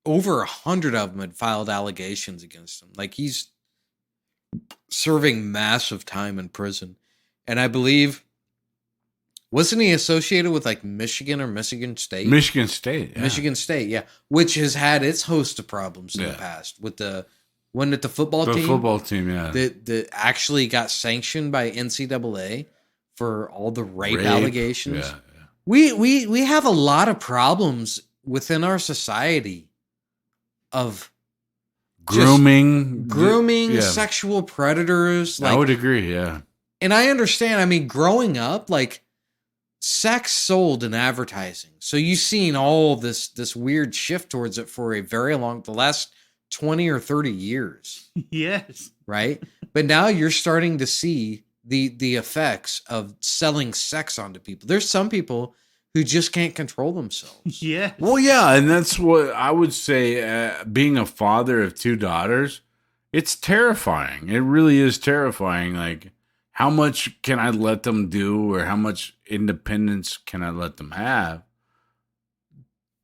[SPEAKER 5] over 100 of them had filed allegations against him. Like, he's serving massive time in prison. And I believe, wasn't he associated with like Michigan or Michigan State?
[SPEAKER 1] Michigan State. Yeah.
[SPEAKER 5] Michigan State, yeah. Which has had its host of problems in the past. With wasn't it the football team?
[SPEAKER 1] The football team, yeah.
[SPEAKER 5] That actually got sanctioned by NCAA for all the rape allegations.
[SPEAKER 1] Yeah.
[SPEAKER 5] We have a lot of problems within our society of grooming, sexual predators.
[SPEAKER 1] Like, I would agree, yeah.
[SPEAKER 5] And I understand. I mean, growing up, like, sex sold in advertising, so you've seen all this weird shift towards it for the last 20 or 30 years.
[SPEAKER 6] Yes.
[SPEAKER 5] Right? But now you're starting to see the effects of selling sex onto people. There's some people who just can't control themselves.
[SPEAKER 6] Yeah.
[SPEAKER 1] Well, yeah, and that's what I would say. Being a father of two daughters, it's terrifying. It really is terrifying. Like, how much can I let them do, or how much independence can I let them have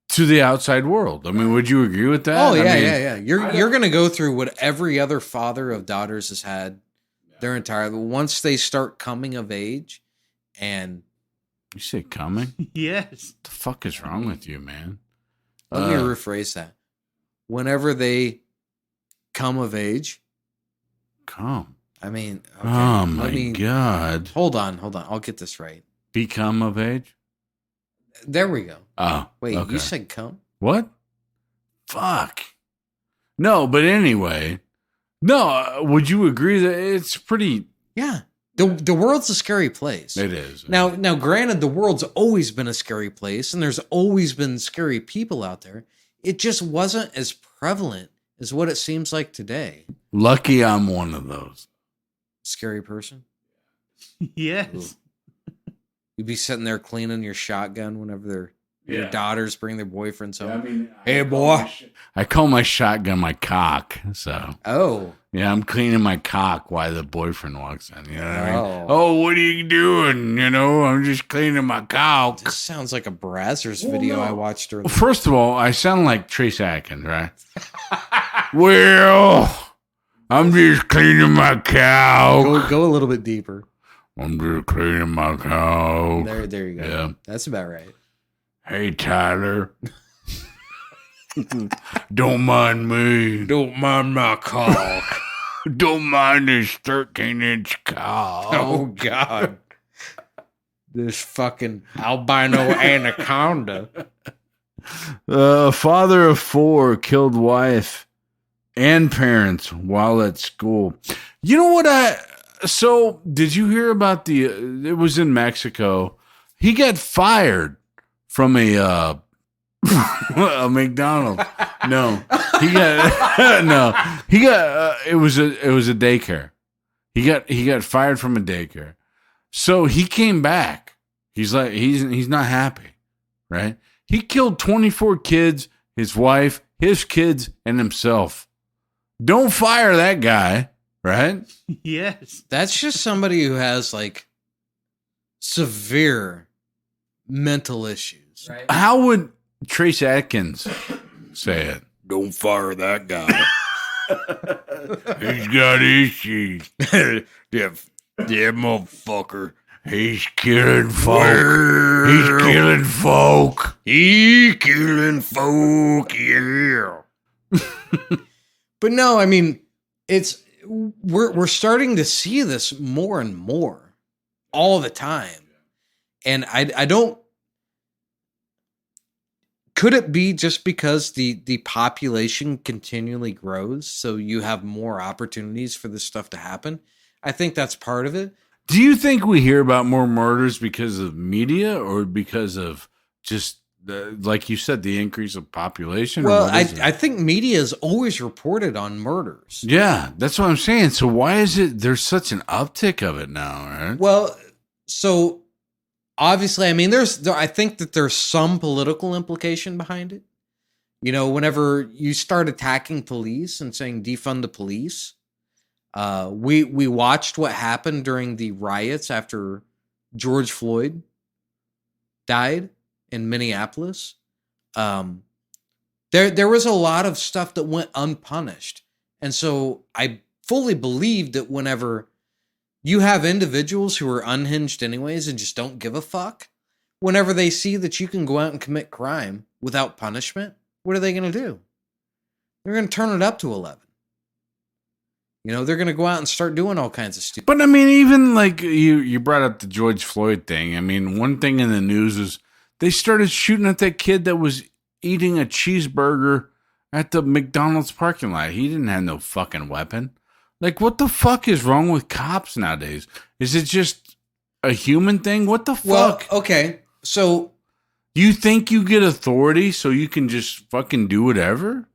[SPEAKER 1] to the outside world? I mean, would you agree with that?
[SPEAKER 5] Oh, yeah, yeah. You're going to go through what every other father of daughters has had their entire life. Once they start coming of age, and
[SPEAKER 1] you say coming?
[SPEAKER 6] Yes.
[SPEAKER 1] What the fuck is wrong with you, man?
[SPEAKER 5] Let me rephrase that. Whenever they come of age.
[SPEAKER 1] Come.
[SPEAKER 5] I mean, okay,
[SPEAKER 1] oh my God.
[SPEAKER 5] Hold on. I'll get this right.
[SPEAKER 1] Become of age?
[SPEAKER 5] There we go.
[SPEAKER 1] Oh.
[SPEAKER 5] Wait,
[SPEAKER 1] okay.
[SPEAKER 5] You said come?
[SPEAKER 1] What? Fuck. No, but anyway. No, would you agree that it's pretty...
[SPEAKER 5] Yeah. The world's a scary place.
[SPEAKER 1] It is.
[SPEAKER 5] Now, granted, the world's always been a scary place, and there's always been scary people out there. It just wasn't as prevalent as what it seems like today.
[SPEAKER 1] Lucky I'm one of those.
[SPEAKER 5] Scary person?
[SPEAKER 6] Yes.
[SPEAKER 5] Ooh. You'd be sitting there cleaning your shotgun whenever your daughters bring their boyfriends home. Yeah, I mean, hey, boy.
[SPEAKER 1] I call my shotgun my cock, so.
[SPEAKER 5] Oh.
[SPEAKER 1] Yeah, I'm cleaning my cock while the boyfriend walks in. You know what I mean? Oh, what are you doing? You know, I'm just cleaning my cock.
[SPEAKER 5] This sounds like a Brazzers video I watched earlier.
[SPEAKER 1] Well, first of all, I sound like Trace Atkins, right? Well, I'm just cleaning my cow.
[SPEAKER 5] Go a little bit deeper.
[SPEAKER 1] I'm just cleaning my cow.
[SPEAKER 5] There you go.
[SPEAKER 1] Yeah.
[SPEAKER 5] That's about right.
[SPEAKER 1] Hey, Tyler. Don't mind me.
[SPEAKER 5] Don't mind my cock.
[SPEAKER 1] Don't mind this 13-inch cow.
[SPEAKER 5] Oh, God. This fucking albino anaconda.
[SPEAKER 1] Father of 4 killed wife and parents while at school. You know what so did you hear about it was in Mexico. He got fired from a McDonald's. No. He got it was a daycare. He got fired from a daycare. So he came back. He's like he's not happy, right? He killed 24 kids, his wife, his kids, and himself. Don't fire that guy, right?
[SPEAKER 6] Yes.
[SPEAKER 5] That's just somebody who has like severe mental issues. Right?
[SPEAKER 1] How would Trace Atkins say it? Don't fire that guy. He's got issues. Yeah, motherfucker. He's killing folk. He's killing folk. He's killing folk, yeah.
[SPEAKER 5] But no, I mean, we're starting to see this more and more all the time. And I don't. Could it be just because the population continually grows, so you have more opportunities for this stuff to happen? I think that's part of it.
[SPEAKER 1] Do you think we hear about more murders because of media or because of just, like you said, the increase of population?
[SPEAKER 5] Well, I think media has always reported on murders.
[SPEAKER 1] Yeah, that's what I'm saying. So why is it there's such an uptick of it now, right?
[SPEAKER 5] Well, so obviously, I mean, I think that there's some political implication behind it. You know, whenever you start attacking police and saying defund the police, we watched what happened during the riots after George Floyd died in Minneapolis. There was a lot of stuff that went unpunished. And so I fully believe that whenever you have individuals who are unhinged anyways and just don't give a fuck, whenever they see that you can go out and commit crime without punishment, what are they going to do? They're going to turn it up to 11. You know, they're going to go out and start doing all kinds of stupid.
[SPEAKER 1] But I mean, even like you brought up the George Floyd thing. I mean, one thing in the news is they started shooting at that kid that was eating a cheeseburger at the McDonald's parking lot. He didn't have no fucking weapon. Like, what the fuck is wrong with cops nowadays? Is it just a human thing? What the fuck?
[SPEAKER 5] Well, okay. So
[SPEAKER 1] you think you get authority so you can just fucking do whatever?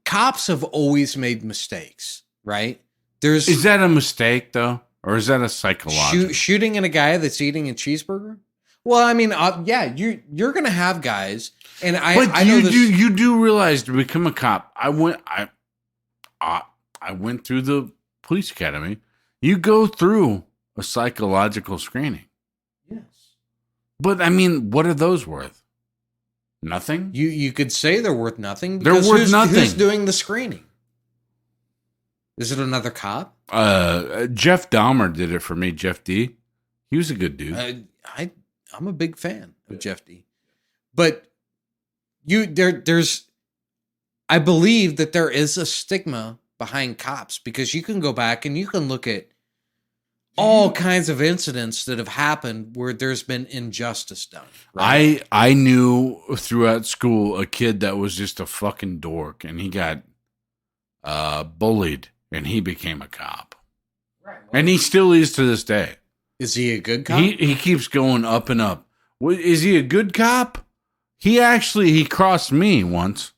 [SPEAKER 5] Cops have always made mistakes, right?
[SPEAKER 1] Is that a mistake though? Or is that a psychological?
[SPEAKER 5] Shooting at a guy that's eating a cheeseburger? Well, I mean, yeah, you're gonna have guys, and I know this.
[SPEAKER 1] You do realize to become a cop. I went through the police academy. You go through a psychological screening.
[SPEAKER 5] Yes,
[SPEAKER 1] but I mean, what are those worth? Nothing.
[SPEAKER 5] You could say they're worth nothing.
[SPEAKER 1] They're worth nothing.
[SPEAKER 5] Who's doing the screening? Is it another cop?
[SPEAKER 1] Jeff Dahmer did it for me. Jeff D. He was a good dude.
[SPEAKER 5] I'm a big fan of Jeff D. But there's I believe that there is a stigma behind cops because you can go back and you can look at all kinds of incidents that have happened where there's been injustice done. Right?
[SPEAKER 1] I knew throughout school a kid that was just a fucking dork and he got bullied and he became a cop. Right. Well, and he still is to this day.
[SPEAKER 5] Is he a good cop?
[SPEAKER 1] He keeps going up and up. Is he a good cop? He crossed me once.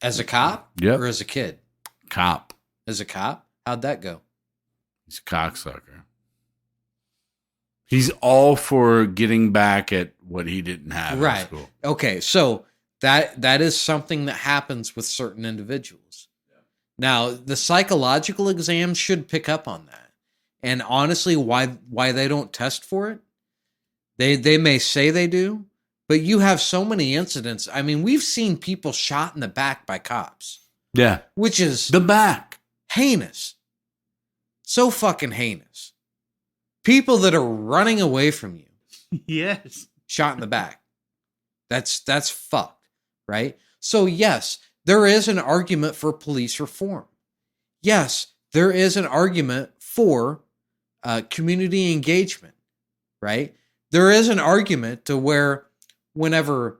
[SPEAKER 5] As a cop?
[SPEAKER 1] Yep.
[SPEAKER 5] Or as a kid?
[SPEAKER 1] Cop.
[SPEAKER 5] As a cop? How'd that go?
[SPEAKER 1] He's a cocksucker. He's all for getting back at what he didn't have in school.
[SPEAKER 5] Okay, so that is something that happens with certain individuals. Yeah. Now, the psychological exam should pick up on that. And honestly, why they don't test for it? They may say they do, but you have so many incidents. I mean, we've seen people shot in the back by cops.
[SPEAKER 1] Yeah.
[SPEAKER 5] Which is
[SPEAKER 1] the back.
[SPEAKER 5] Heinous. So fucking heinous. People that are running away from you,
[SPEAKER 6] Yes.
[SPEAKER 5] shot in the back. That's fucked, right? So yes, there is an argument for police reform. Yes, there is an argument for community engagement, right? There is an argument to where whenever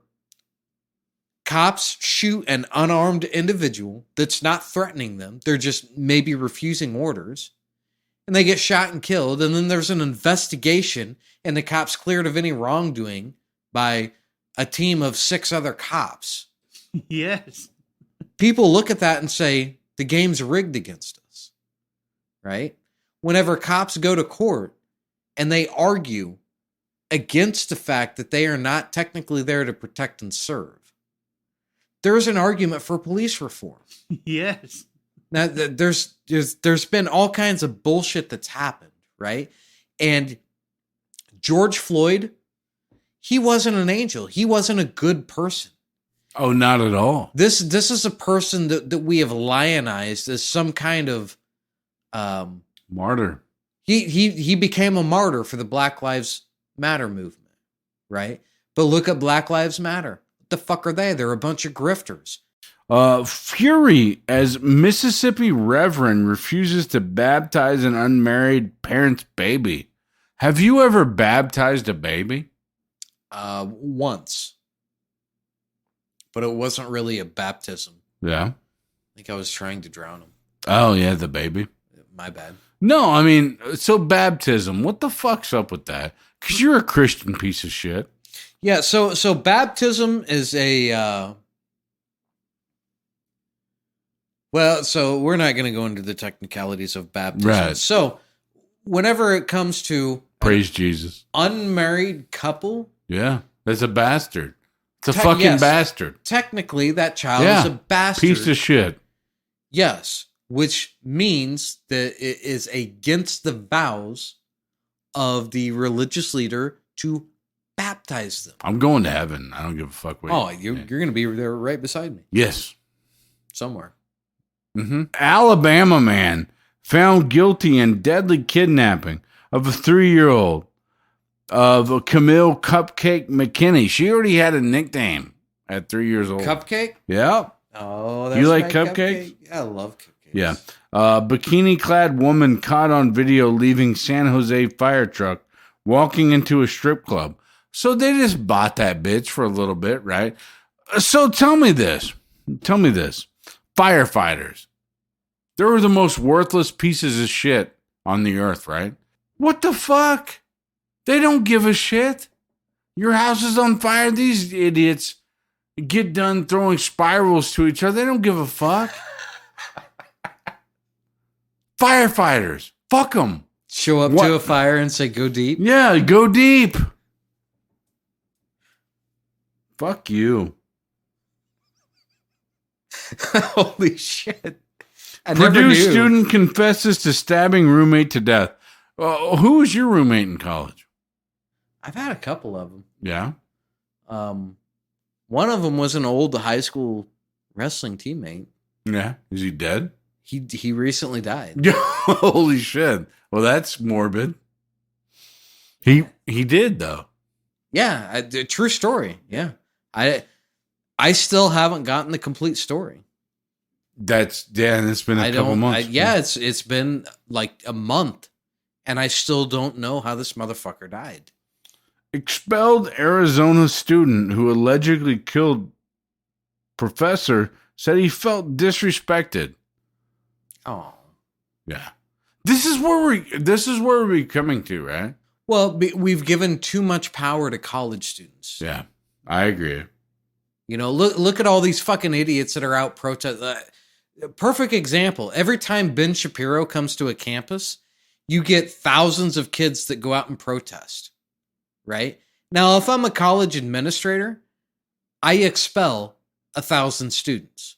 [SPEAKER 5] cops shoot an unarmed individual that's not threatening them, they're just maybe refusing orders, and they get shot and killed, and then there's an investigation and the cops cleared of any wrongdoing by a team of 6 other cops.
[SPEAKER 6] Yes.
[SPEAKER 5] People look at that and say, the game's rigged against us, right? Whenever cops go to court and they argue against the fact that they are not technically there to protect and serve, there's an argument for police reform.
[SPEAKER 6] Yes.
[SPEAKER 5] Now, there's been all kinds of bullshit that's happened, right? And George Floyd, he wasn't an angel. He wasn't a good person.
[SPEAKER 1] Oh, not at all.
[SPEAKER 5] This is a person that we have lionized as some kind of
[SPEAKER 1] Martyr.
[SPEAKER 5] He became a martyr for the Black Lives Matter movement, right? But look at Black Lives Matter. What the fuck are they? They're a bunch of grifters.
[SPEAKER 1] Fury as Mississippi Reverend refuses to baptize an unmarried parent's baby. Have you ever baptized a baby?
[SPEAKER 5] Once. But it wasn't really a baptism.
[SPEAKER 1] Yeah.
[SPEAKER 5] I think I was trying to drown him.
[SPEAKER 1] Oh, yeah, the baby.
[SPEAKER 5] My bad.
[SPEAKER 1] No, I mean, so baptism, what the fuck's up with that? Because you're a Christian piece of shit.
[SPEAKER 5] Yeah, so baptism is a... so we're not going to go into the technicalities of baptism.
[SPEAKER 1] Right.
[SPEAKER 5] So whenever it comes to...
[SPEAKER 1] Praise Jesus.
[SPEAKER 5] Unmarried couple...
[SPEAKER 1] Yeah, that's a bastard. It's a fucking bastard.
[SPEAKER 5] Technically, that child is a bastard.
[SPEAKER 1] Piece of shit.
[SPEAKER 5] Yes, which means that it is against the vows of the religious leader to baptize them.
[SPEAKER 1] I'm going to heaven. I don't give a fuck.
[SPEAKER 5] You're going to be there right beside me.
[SPEAKER 1] Yes.
[SPEAKER 5] Somewhere.
[SPEAKER 1] Mm-hmm. Alabama man found guilty in deadly kidnapping of a 3-year-old of Camille Cupcake McKinney. She already had a nickname at 3 years old.
[SPEAKER 5] Cupcake?
[SPEAKER 1] Yeah.
[SPEAKER 5] Oh, that's
[SPEAKER 1] you like
[SPEAKER 5] my
[SPEAKER 1] cupcakes?
[SPEAKER 5] I love cupcakes.
[SPEAKER 1] Yeah. Bikini-clad woman caught on video leaving San Jose fire truck, walking into a strip club. So they just bought that bitch for a little bit, right? So tell me this. Firefighters. They were the most worthless pieces of shit on the earth, right? What the fuck? They don't give a shit. Your house is on fire. These idiots get done throwing spirals to each other. They don't give a fuck. Firefighters. Fuck them.
[SPEAKER 5] Show up to a fire and say, go deep?
[SPEAKER 1] Yeah, go deep. Fuck you.
[SPEAKER 5] Holy shit.
[SPEAKER 1] Purdue student confesses to stabbing roommate to death. Who was your roommate in college?
[SPEAKER 5] I've had a couple of them.
[SPEAKER 1] Yeah.
[SPEAKER 5] One of them was an old high school wrestling teammate.
[SPEAKER 1] Yeah. Is he dead?
[SPEAKER 5] He recently died.
[SPEAKER 1] Holy shit. Well, that's morbid. He did though.
[SPEAKER 5] Yeah, true story. Yeah. I still haven't gotten the complete story.
[SPEAKER 1] And it's been a couple months.
[SPEAKER 5] It's been like a month, and I still don't know how this motherfucker died.
[SPEAKER 1] Expelled Arizona student who allegedly killed professor said he felt disrespected.
[SPEAKER 5] Oh,
[SPEAKER 1] yeah. This is where we're coming to, right?
[SPEAKER 5] Well, we've given too much power to college students.
[SPEAKER 1] Yeah, I agree.
[SPEAKER 5] You know, look at all these fucking idiots that are out protesting. Perfect example. Every time Ben Shapiro comes to a campus, you get thousands of kids that go out and protest. Right? Now, if I'm a college administrator, I expel 1,000 students.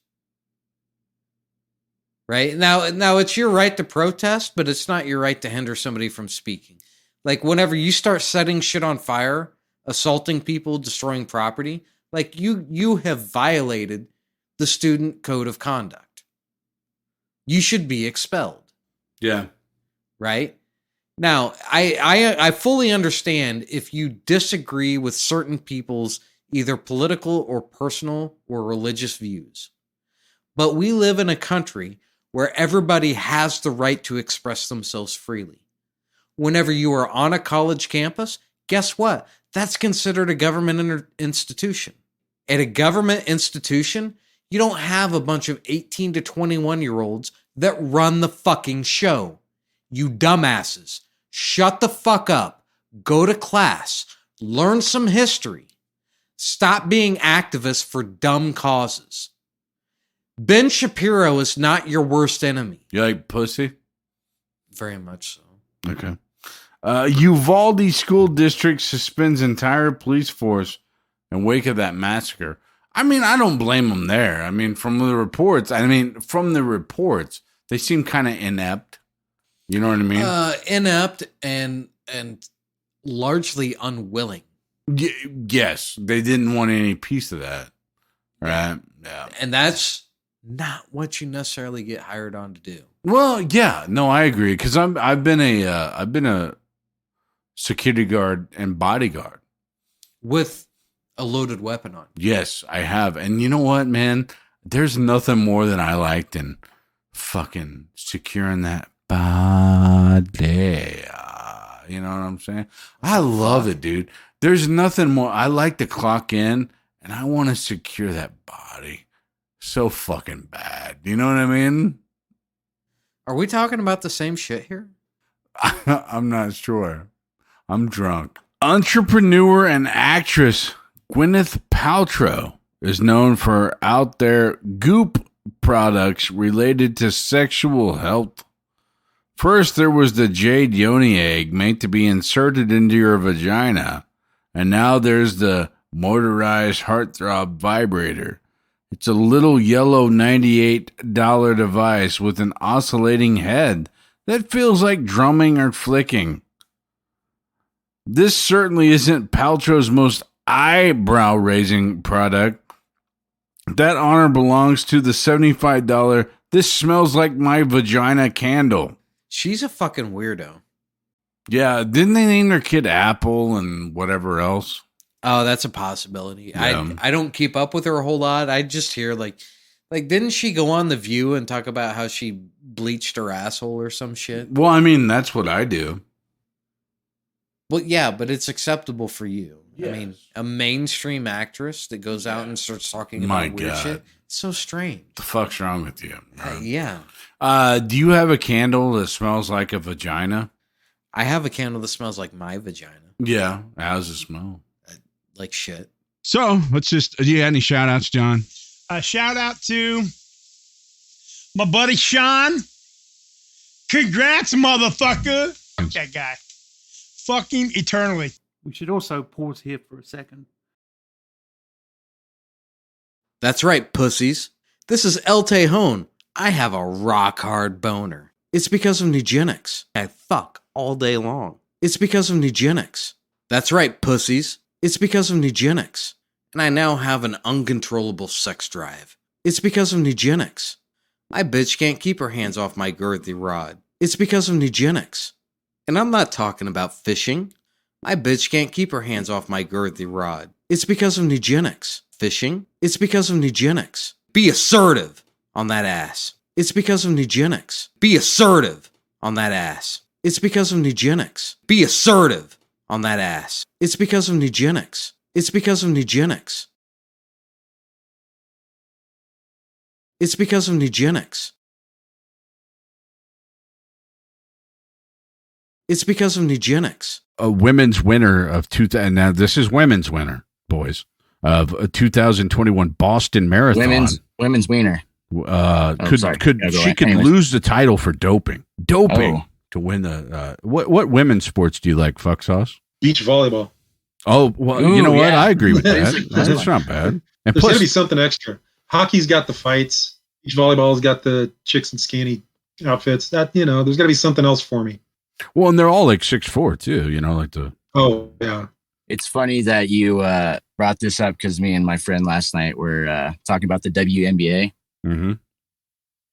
[SPEAKER 5] Right? Now it's your right to protest, but it's not your right to hinder somebody from speaking. Like, whenever you start setting shit on fire, assaulting people, destroying property, like you have violated the student code of conduct. You should be expelled.
[SPEAKER 1] Yeah.
[SPEAKER 5] Right? Now, I fully understand if you disagree with certain people's either political or personal or religious views. But we live in a country where everybody has the right to express themselves freely. Whenever you are on a college campus, guess what? That's considered a government institution. At a government institution, you don't have a bunch of 18 to 21-year-olds that run the fucking show. You dumbasses. Shut the fuck up. Go to class. Learn some history. Stop being activists for dumb causes. Ben Shapiro is not your worst enemy.
[SPEAKER 1] You like pussy?
[SPEAKER 5] Very much so.
[SPEAKER 1] Okay. Uvalde School District suspends entire police force in wake of that massacre. I mean, I don't blame them there. I mean, from the reports, they seem kind of inept. You know what I mean?
[SPEAKER 5] Inept and largely unwilling.
[SPEAKER 1] Yes, they didn't want any piece of that. Right? Yeah.
[SPEAKER 5] And that's not what you necessarily get hired on to do.
[SPEAKER 1] Well, yeah, no, I agree because I've been a security guard and bodyguard
[SPEAKER 5] with a loaded weapon on.
[SPEAKER 1] Yes, I have, and you know what, man? There's nothing more than I like than fucking securing that body. You know what I'm saying? I love it, dude. There's nothing more. I like to clock in, and I want to secure that body so fucking bad. You know what I mean?
[SPEAKER 5] Are we talking about the same shit here?
[SPEAKER 1] I'm not sure. I'm drunk. Entrepreneur and actress Gwyneth Paltrow is known for out there goop products related to sexual health. First, there was the jade yoni egg made to be inserted into your vagina. And now there's the motorized heartthrob vibrator. It's a little yellow $98 device with an oscillating head that feels like drumming or flicking. This certainly isn't Paltrow's most eyebrow-raising product. That honor belongs to the $75 This Smells Like My Vagina candle.
[SPEAKER 5] She's a fucking weirdo.
[SPEAKER 1] Yeah, didn't they name their kid Apple and whatever else?
[SPEAKER 5] Oh, that's a possibility.
[SPEAKER 1] Yeah.
[SPEAKER 5] I don't keep up with her a whole lot. I just hear like didn't she go on The View and talk about how she bleached her asshole or some shit?
[SPEAKER 1] Well, I mean, that's what I do.
[SPEAKER 5] Well, yeah, but it's acceptable for you.
[SPEAKER 1] Yes.
[SPEAKER 5] I mean, a mainstream actress that goes out and starts talking about weird shit. It's so strange.
[SPEAKER 1] What the fuck's wrong with you?
[SPEAKER 5] Yeah.
[SPEAKER 1] Do you have a candle that smells like a vagina?
[SPEAKER 5] I have a candle that smells like my vagina.
[SPEAKER 1] Yeah. How does it smell?
[SPEAKER 5] Like shit.
[SPEAKER 9] So let's just, do you have any shout outs, John?
[SPEAKER 10] A shout out to my buddy Sean. Congrats, motherfucker. Fuck that guy. Fuck him eternally.
[SPEAKER 6] We should also pause here for a second.
[SPEAKER 5] That's right, pussies. This is El Tejon. I have a rock hard boner. It's because of Nugenics. I fuck all day long. It's because of Nugenics. That's right, pussies. It's because of Nugenics. And I now have an uncontrollable sex drive. It's because of Nugenics. My bitch can't keep her hands off my girthy rod. It's because of Nugenics. And I'm not talking about fishing. My bitch can't keep her hands off my girthy rod. It's because of Nugenics. Fishing? It's because of Nugenics. Be assertive on that ass. It's because of Nugenics. Be assertive on that ass. It's because of Nugenics. Be assertive on that ass. It's because of Nugenics. It's because of Nugenics. It's because of Nugenics. It's because of Nugenics.
[SPEAKER 1] A women's winner of now this is women's winner, boys, of a 2021 Boston Marathon.
[SPEAKER 2] Women's wiener.
[SPEAKER 1] She could lose the title for doping to win the what women's sports do you like, fuck sauce?
[SPEAKER 3] Beach volleyball.
[SPEAKER 1] Oh, well, you know what? I agree with that. That's not bad. And
[SPEAKER 3] there's gonna be something extra. Hockey's got the fights. Beach volleyball's got the chicks in skinny outfits. That there's gotta be something else for me.
[SPEAKER 1] Well, and they're all like 6'4" too, like the.
[SPEAKER 3] Oh yeah.
[SPEAKER 2] It's funny that you brought this up because me and my friend last night were talking about the WNBA.
[SPEAKER 1] Mm-hmm.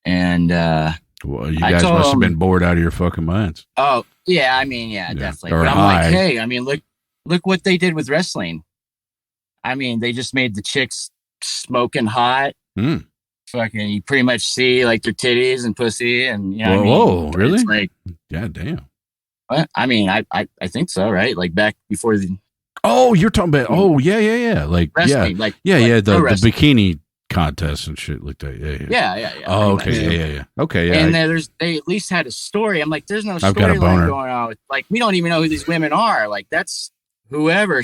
[SPEAKER 2] And
[SPEAKER 1] well, you guys must have been bored out of your fucking minds.
[SPEAKER 2] Oh, Yeah, I mean, yeah, definitely.
[SPEAKER 1] Or
[SPEAKER 2] But I'm
[SPEAKER 1] high.
[SPEAKER 2] like, hey, I mean, look what they did with wrestling. I mean, they just made the chicks smoking hot. Fucking, you pretty much see like their titties and pussy, and you know,
[SPEAKER 1] Whoa, really?
[SPEAKER 2] It's like,
[SPEAKER 1] yeah, damn.
[SPEAKER 2] What? I mean, I think so, right? Like back before the.
[SPEAKER 1] Oh, you're talking about? Oh, yeah. Like
[SPEAKER 2] wrestling,
[SPEAKER 1] the
[SPEAKER 2] wrestling.
[SPEAKER 1] bikini contest and shit like that. Yeah. Oh, okay. Yeah. Okay, yeah.
[SPEAKER 2] And they at least had a story. I'm like, there's no
[SPEAKER 1] I've got a
[SPEAKER 2] storyline
[SPEAKER 1] boner.
[SPEAKER 2] going on. Like, we don't even know who these women are. Like, that's whoever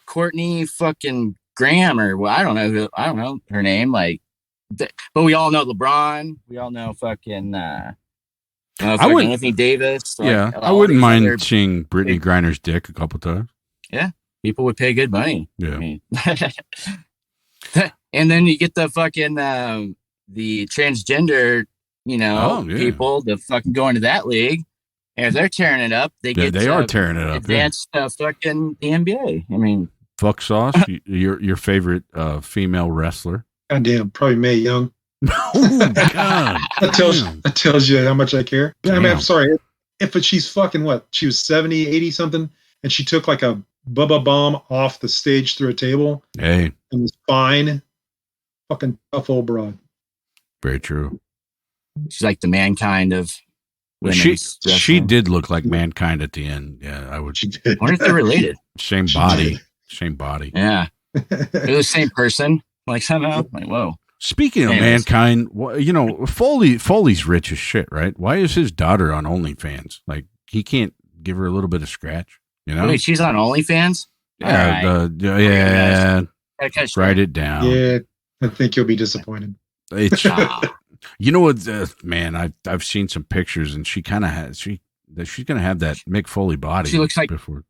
[SPEAKER 2] Courtney fucking Graham or well, I don't know her name. Like, but we all know LeBron. We all know fucking. I would Anthony Davis. Like,
[SPEAKER 1] yeah, I wouldn't mind seeing Brittany Griner's dick a couple times.
[SPEAKER 2] Yeah, people would pay good money.
[SPEAKER 1] Yeah.
[SPEAKER 2] I mean, and then you get the fucking the transgender, people that fucking go into that league, and if they're tearing it up, they
[SPEAKER 1] are tearing it up.
[SPEAKER 2] Advanced fucking the NBA. I mean,
[SPEAKER 1] Fuck Sauce, your favorite female wrestler.
[SPEAKER 3] Goddamn, probably Mae Young.
[SPEAKER 1] Oh God,
[SPEAKER 3] that tells you how much I care. I mean, I'm sorry. If she's fucking what? She was 70, 80 something, and she took like a Bubba bomb off the stage through a table.
[SPEAKER 1] Hey,
[SPEAKER 3] and was fine. Fucking tough old broad.
[SPEAKER 1] Very true.
[SPEAKER 2] She's like the Mankind of.
[SPEAKER 1] She did look like Mankind at the end. Yeah, I would.
[SPEAKER 3] She did.
[SPEAKER 2] I wonder if they're related.
[SPEAKER 1] Same body. Same body.
[SPEAKER 2] Yeah, they're the same person. Like somehow, like whoa.
[SPEAKER 1] Speaking of Mankind, Foley's rich as shit, right? Why is his daughter on OnlyFans? Like, he can't give her a little bit of scratch, you know?
[SPEAKER 2] Wait, she's on OnlyFans?
[SPEAKER 1] Yeah,
[SPEAKER 2] right.
[SPEAKER 1] Write it down.
[SPEAKER 3] Yeah, I think you'll be disappointed.
[SPEAKER 1] It's, you know what, man? I've seen some pictures, and she kind of has she's gonna have that Mick Foley body.
[SPEAKER 2] She looks like
[SPEAKER 1] before.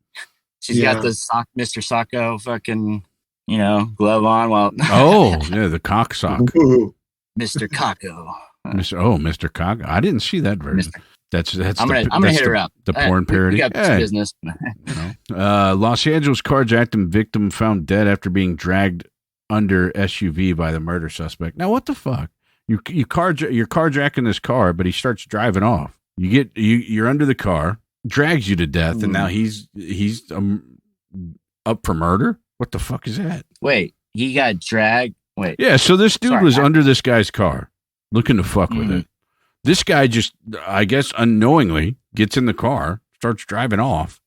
[SPEAKER 2] She's got the Mr. Sacco fucking. Glove on while.
[SPEAKER 1] Oh, yeah, the cock sock.
[SPEAKER 2] Mr. Cocko.
[SPEAKER 1] Mr. Cocko. I didn't see that version. That's.
[SPEAKER 2] I'm gonna hit her up.
[SPEAKER 1] The porn parody.
[SPEAKER 2] We got some business.
[SPEAKER 1] Los Angeles carjacking victim found dead after being dragged under SUV by the murder suspect. Now, what the fuck? You're carjacking this car, but he starts driving off. You're under the car, drags you to death, and now he's up for murder. What the fuck is that?
[SPEAKER 2] Wait, he got dragged? Wait.
[SPEAKER 1] Yeah, so this dude was under this guy's car looking to fuck with it. This guy just, I guess, unknowingly gets in the car, starts driving off,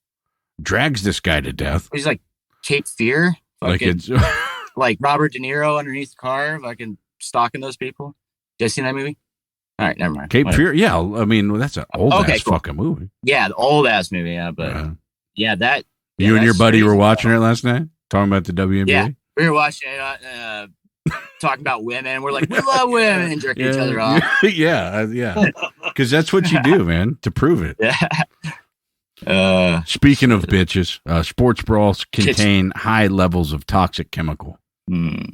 [SPEAKER 1] drags this guy to death.
[SPEAKER 2] He's like Cape Fear?
[SPEAKER 1] Like it's
[SPEAKER 2] like Robert De Niro underneath the car, fucking stalking those people. Did you see that movie? All right, never mind.
[SPEAKER 1] Cape Fear? Yeah, I mean, that's an old-ass fucking movie.
[SPEAKER 2] Yeah, the old-ass movie, yeah, but that...
[SPEAKER 1] You and your buddy were watching it last night? Talking about the WNBA?
[SPEAKER 2] Yeah, we were watching it, talking about women. We're like, we love women, and jerking each other off.
[SPEAKER 1] Yeah. Because that's what you do, man, to prove it.
[SPEAKER 2] Yeah.
[SPEAKER 1] Speaking of bitches, sports bras contain high levels of toxic chemical.
[SPEAKER 3] Oh,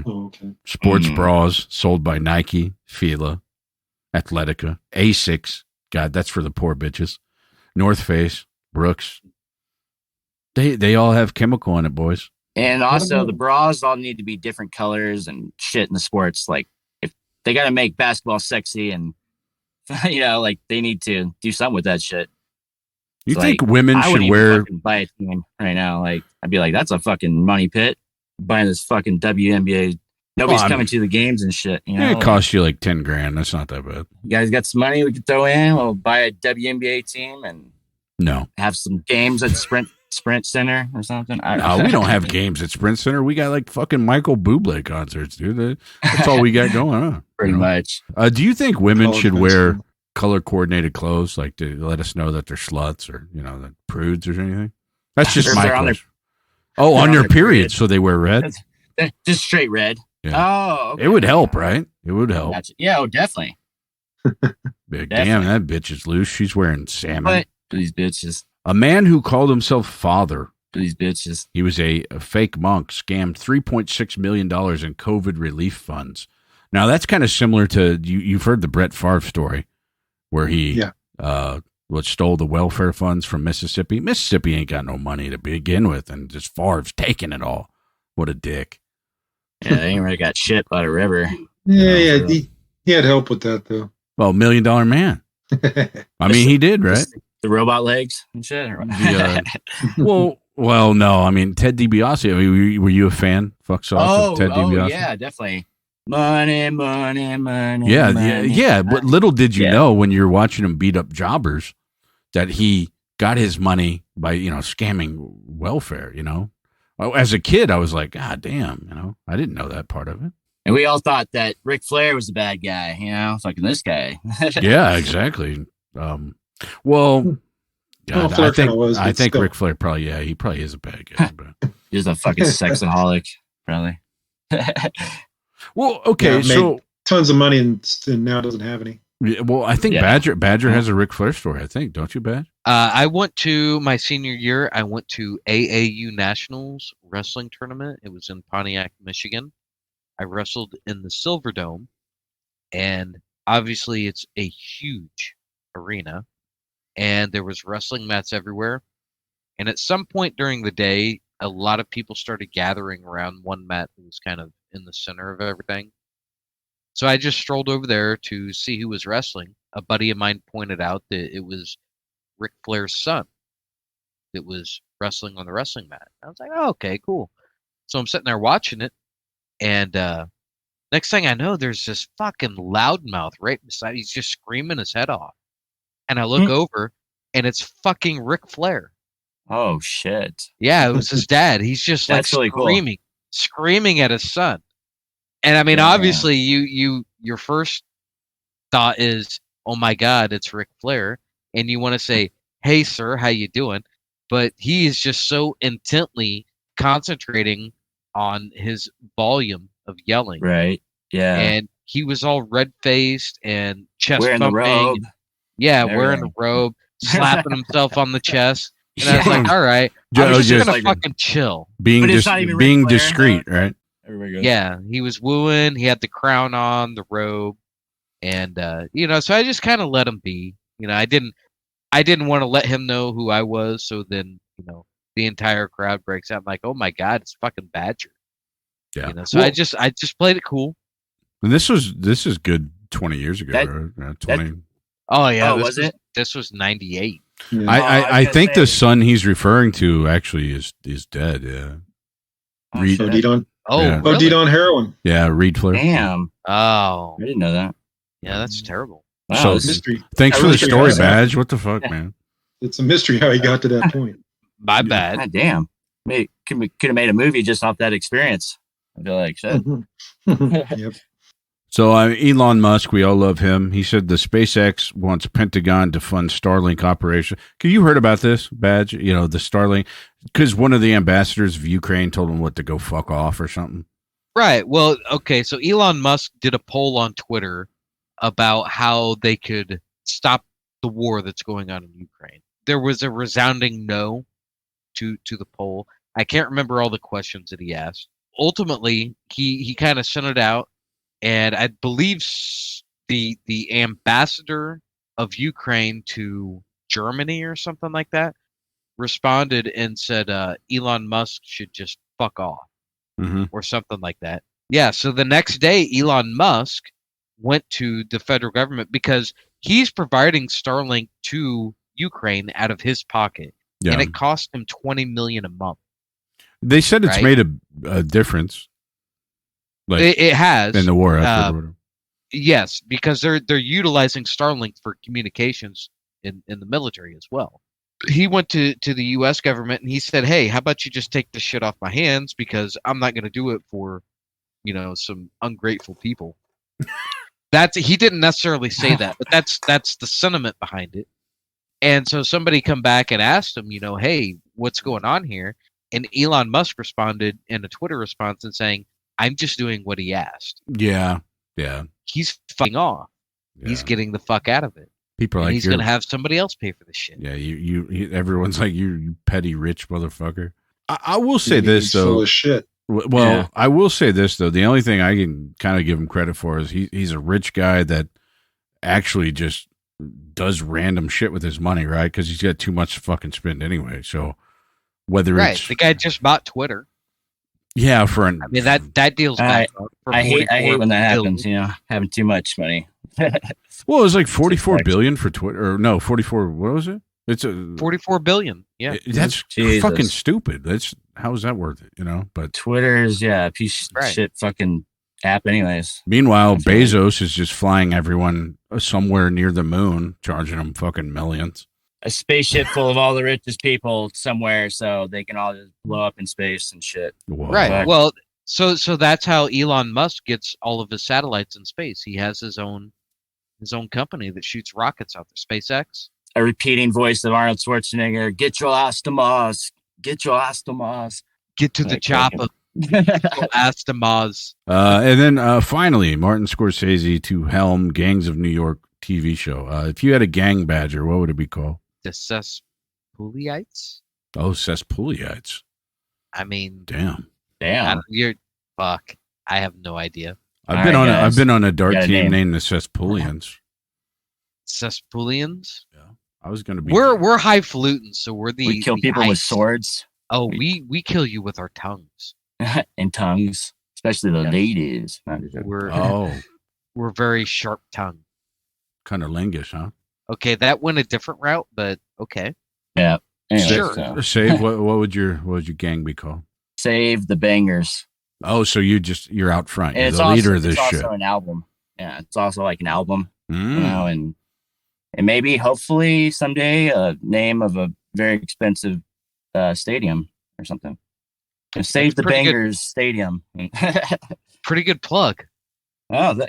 [SPEAKER 3] okay.
[SPEAKER 1] Sports bras sold by Nike, Fila, Athletica, Asics. God, that's for the poor bitches. North Face, Brooks. They all have chemical in it, boys.
[SPEAKER 2] And also, the bras all need to be different colors and shit in the sports. Like, if they got to make basketball sexy, and like they need to do something with that shit.
[SPEAKER 1] You think women should wear?
[SPEAKER 2] Buy a team right now. Like, I'd be like, that's a fucking money pit. Buying this fucking WNBA. Nobody's coming to the games and shit.
[SPEAKER 1] It costs you like $10,000. That's not that bad.
[SPEAKER 2] You guys got some money we could throw in? We'll buy a WNBA team and have some games at Sprint Center or something.
[SPEAKER 1] No, we don't have games at Sprint Center. We got like fucking Michael Bublé concerts, dude. That's all we got going on.
[SPEAKER 2] Pretty much.
[SPEAKER 1] Do you think women should wear color coordinated clothes, like to let us know that they're sluts or that prudes or anything? That's just my question. On their period, so they wear red.
[SPEAKER 2] Just straight red.
[SPEAKER 1] Yeah.
[SPEAKER 2] Oh, okay.
[SPEAKER 1] It would help, right? It would help.
[SPEAKER 2] Gotcha. Yeah, definitely.
[SPEAKER 1] Damn, that bitch is loose. She's wearing salmon.
[SPEAKER 2] But these bitches.
[SPEAKER 1] A man who called himself father.
[SPEAKER 2] These bitches.
[SPEAKER 1] He was a fake monk, scammed $3.6 million in COVID relief funds. Now, that's kind of similar to, you've heard the Brett Favre story, where he stole the welfare funds from Mississippi. Mississippi ain't got no money to begin with, and just Favre's taking it all. What a dick.
[SPEAKER 2] Yeah, they ain't really got shit by the river.
[SPEAKER 3] Yeah, he had help with that, though.
[SPEAKER 1] Well, $1 Million Man. I mean, he did, right?
[SPEAKER 2] The robot legs and shit.
[SPEAKER 1] Well, no. I mean, Ted DiBiase. I mean, were you a fan? Fuck sauce of Ted DiBiase?
[SPEAKER 2] Yeah, definitely. Money.
[SPEAKER 1] Yeah. But little did you know when you're watching him beat up jobbers that he got his money by scamming welfare. As a kid, I was like, God damn. I didn't know that part of it.
[SPEAKER 2] And we all thought that Ric Flair was the bad guy. Fucking this guy.
[SPEAKER 1] Yeah, exactly. God, I think Ric Flair he probably is a bad guy. But.
[SPEAKER 2] He's a fucking sexaholic, probably.
[SPEAKER 1] Well, okay, so
[SPEAKER 3] tons of money and now doesn't have any.
[SPEAKER 1] Yeah, well, I think Badger has a Ric Flair story. I think, don't you, Badge?
[SPEAKER 4] I went to my senior year. I went to AAU Nationals wrestling tournament. It was in Pontiac, Michigan. I wrestled in the Silver Dome, and obviously it's a huge arena, and there was wrestling mats everywhere. And at some point during the day, a lot of people started gathering around one mat that was kind of in the center of everything. So I just strolled over there to see who was wrestling. A buddy of mine pointed out that it was Ric Flair's son that was wrestling on the wrestling mat. I was like, oh, okay, cool. So I'm sitting there watching it, and next thing I know, there's this fucking loudmouth right beside. He's just screaming his head off. And I look over, and it's fucking Ric Flair.
[SPEAKER 2] Oh, shit.
[SPEAKER 4] Yeah, it was his dad. He's just like screaming at his son. And I mean, obviously, your first thought is, oh my God, it's Ric Flair. And you want to say, hey, sir, how you doing? But he is just so intently concentrating on his volume of yelling.
[SPEAKER 2] Right. Yeah.
[SPEAKER 4] And he was all red-faced and chest
[SPEAKER 2] wearing
[SPEAKER 4] pumping.
[SPEAKER 2] The robe.
[SPEAKER 4] Yeah, wearing the robe, slapping himself on the chest. And I was like, all right, I was just going to fucking chill.
[SPEAKER 1] Being discreet, right?
[SPEAKER 4] Yeah, he was wooing. He had the crown on, the robe. And, so I just kind of let him be. I didn't want to let him know who I was. So then, the entire crowd breaks out. I'm like, oh my God, it's fucking Badger.
[SPEAKER 1] Yeah.
[SPEAKER 4] So I just played it cool.
[SPEAKER 1] And this is good 20 years ago, right? 20.
[SPEAKER 2] Oh yeah, was it?
[SPEAKER 4] This was 98.
[SPEAKER 1] Yeah. I think the son he's referring to actually is dead. Yeah.
[SPEAKER 3] Reed on.
[SPEAKER 4] Oh,
[SPEAKER 1] yeah.
[SPEAKER 4] Really?
[SPEAKER 3] OD'd on heroin.
[SPEAKER 1] Yeah, Reed Flair.
[SPEAKER 2] Damn.
[SPEAKER 4] Oh,
[SPEAKER 2] I didn't know that.
[SPEAKER 4] Yeah, that's terrible.
[SPEAKER 3] Wow, so mystery.
[SPEAKER 1] Thanks for the story, Badge. What the fuck, man?
[SPEAKER 3] It's a mystery how he got to that point.
[SPEAKER 4] My bad.
[SPEAKER 2] God damn. Could have made a movie just off that experience. I feel like shit.
[SPEAKER 3] Yep.
[SPEAKER 1] So Elon Musk, we all love him. He said the SpaceX wants Pentagon to fund Starlink operation. You heard about this, Badge? The Starlink, because one of the ambassadors of Ukraine told him what to go fuck off or something.
[SPEAKER 4] Right. Well, okay. So Elon Musk did a poll on Twitter about how they could stop the war that's going on in Ukraine. There was a resounding no to the poll. I can't remember all the questions that he asked. Ultimately, he kind of sent it out. And I believe the ambassador of Ukraine to Germany or something like that responded and said Elon Musk should just fuck off or something like that. Yeah, so the next day, Elon Musk went to the federal government because he's providing Starlink to Ukraine out of his pocket. Yeah. And it cost him $20 million a month.
[SPEAKER 1] They said it's made a difference.
[SPEAKER 4] Like it has
[SPEAKER 1] in the war effort.
[SPEAKER 4] Yes, because they're utilizing Starlink for communications in the military as well. He went to the U.S. government and he said, "Hey, how about you just take this shit off my hands because I'm not going to do it for, some ungrateful people." He didn't necessarily say that, but that's the sentiment behind it. And so somebody come back and asked him, "Hey, what's going on here?" And Elon Musk responded in a Twitter response and saying, I'm just doing what he asked.
[SPEAKER 1] Yeah.
[SPEAKER 4] He's fucking off. Yeah. He's getting the fuck out of it.
[SPEAKER 1] People are like,
[SPEAKER 4] he's going to have somebody else pay for this shit.
[SPEAKER 1] Yeah, everyone's like, you petty rich motherfucker. I will say this, though.
[SPEAKER 3] Full of shit.
[SPEAKER 1] Well, yeah. I will say this, though. The only thing I can kind of give him credit for is he's a rich guy that actually just does random shit with his money, right? Because he's got too much to fucking spend anyway. So whether it's...
[SPEAKER 4] the guy just bought Twitter.
[SPEAKER 1] Yeah,
[SPEAKER 4] that deal's bad.
[SPEAKER 2] I hate when that happens. Having too much money.
[SPEAKER 1] Well, it was like 44 billion for Twitter, or no, 44. What was it? It's a
[SPEAKER 4] 44 billion. Yeah.
[SPEAKER 1] That's
[SPEAKER 2] Jesus.
[SPEAKER 1] fucking stupid. How is that worth it? But
[SPEAKER 2] Twitter's a piece of shit fucking app anyways.
[SPEAKER 1] Meanwhile, Bezos is just flying everyone somewhere near the moon, charging them fucking millions.
[SPEAKER 2] A spaceship full of all the richest people somewhere, so they can all just blow up in space and shit.
[SPEAKER 1] Whoa.
[SPEAKER 4] Right. Well, so that's how Elon Musk gets all of his satellites in space. He has his own company that shoots rockets out there, SpaceX.
[SPEAKER 2] A repeating voice of Arnold Schwarzenegger: "Get your ass to Mars. Get your ass to Mars.
[SPEAKER 4] Get to the chopper. Get your ass to Mars."
[SPEAKER 1] And then finally, Martin Scorsese to helm Gangs of New York TV show. If you had a gang badger, what would it be called?
[SPEAKER 4] The Cesspoolites?
[SPEAKER 1] Oh, Cesspoolites.
[SPEAKER 4] I mean,
[SPEAKER 1] damn.
[SPEAKER 4] You're fuck. I have no idea.
[SPEAKER 1] I've been on a dark team named the Cesspoolians.
[SPEAKER 4] Cesspoolians?
[SPEAKER 1] Yeah. I was going to be.
[SPEAKER 4] We're highfalutin, so
[SPEAKER 2] we kill people with swords.
[SPEAKER 4] Oh, we kill you with our tongues.
[SPEAKER 2] And tongues, especially the ladies.
[SPEAKER 4] We're very sharp tongue.
[SPEAKER 1] Kind of lingish, huh?
[SPEAKER 4] Okay, that went a different route, but okay.
[SPEAKER 2] Yeah.
[SPEAKER 1] Anyway, sure. Save. What would your gang be called?
[SPEAKER 2] Save the Bangers.
[SPEAKER 1] Oh, so you're out front. You're
[SPEAKER 2] it's
[SPEAKER 1] the leader of this
[SPEAKER 2] shit.
[SPEAKER 1] shit.
[SPEAKER 2] It's also an album. Yeah, it's also like an album. And maybe hopefully someday a name of a very expensive stadium or something. Save the Bangers Stadium.
[SPEAKER 4] Pretty good plug.
[SPEAKER 2] Oh,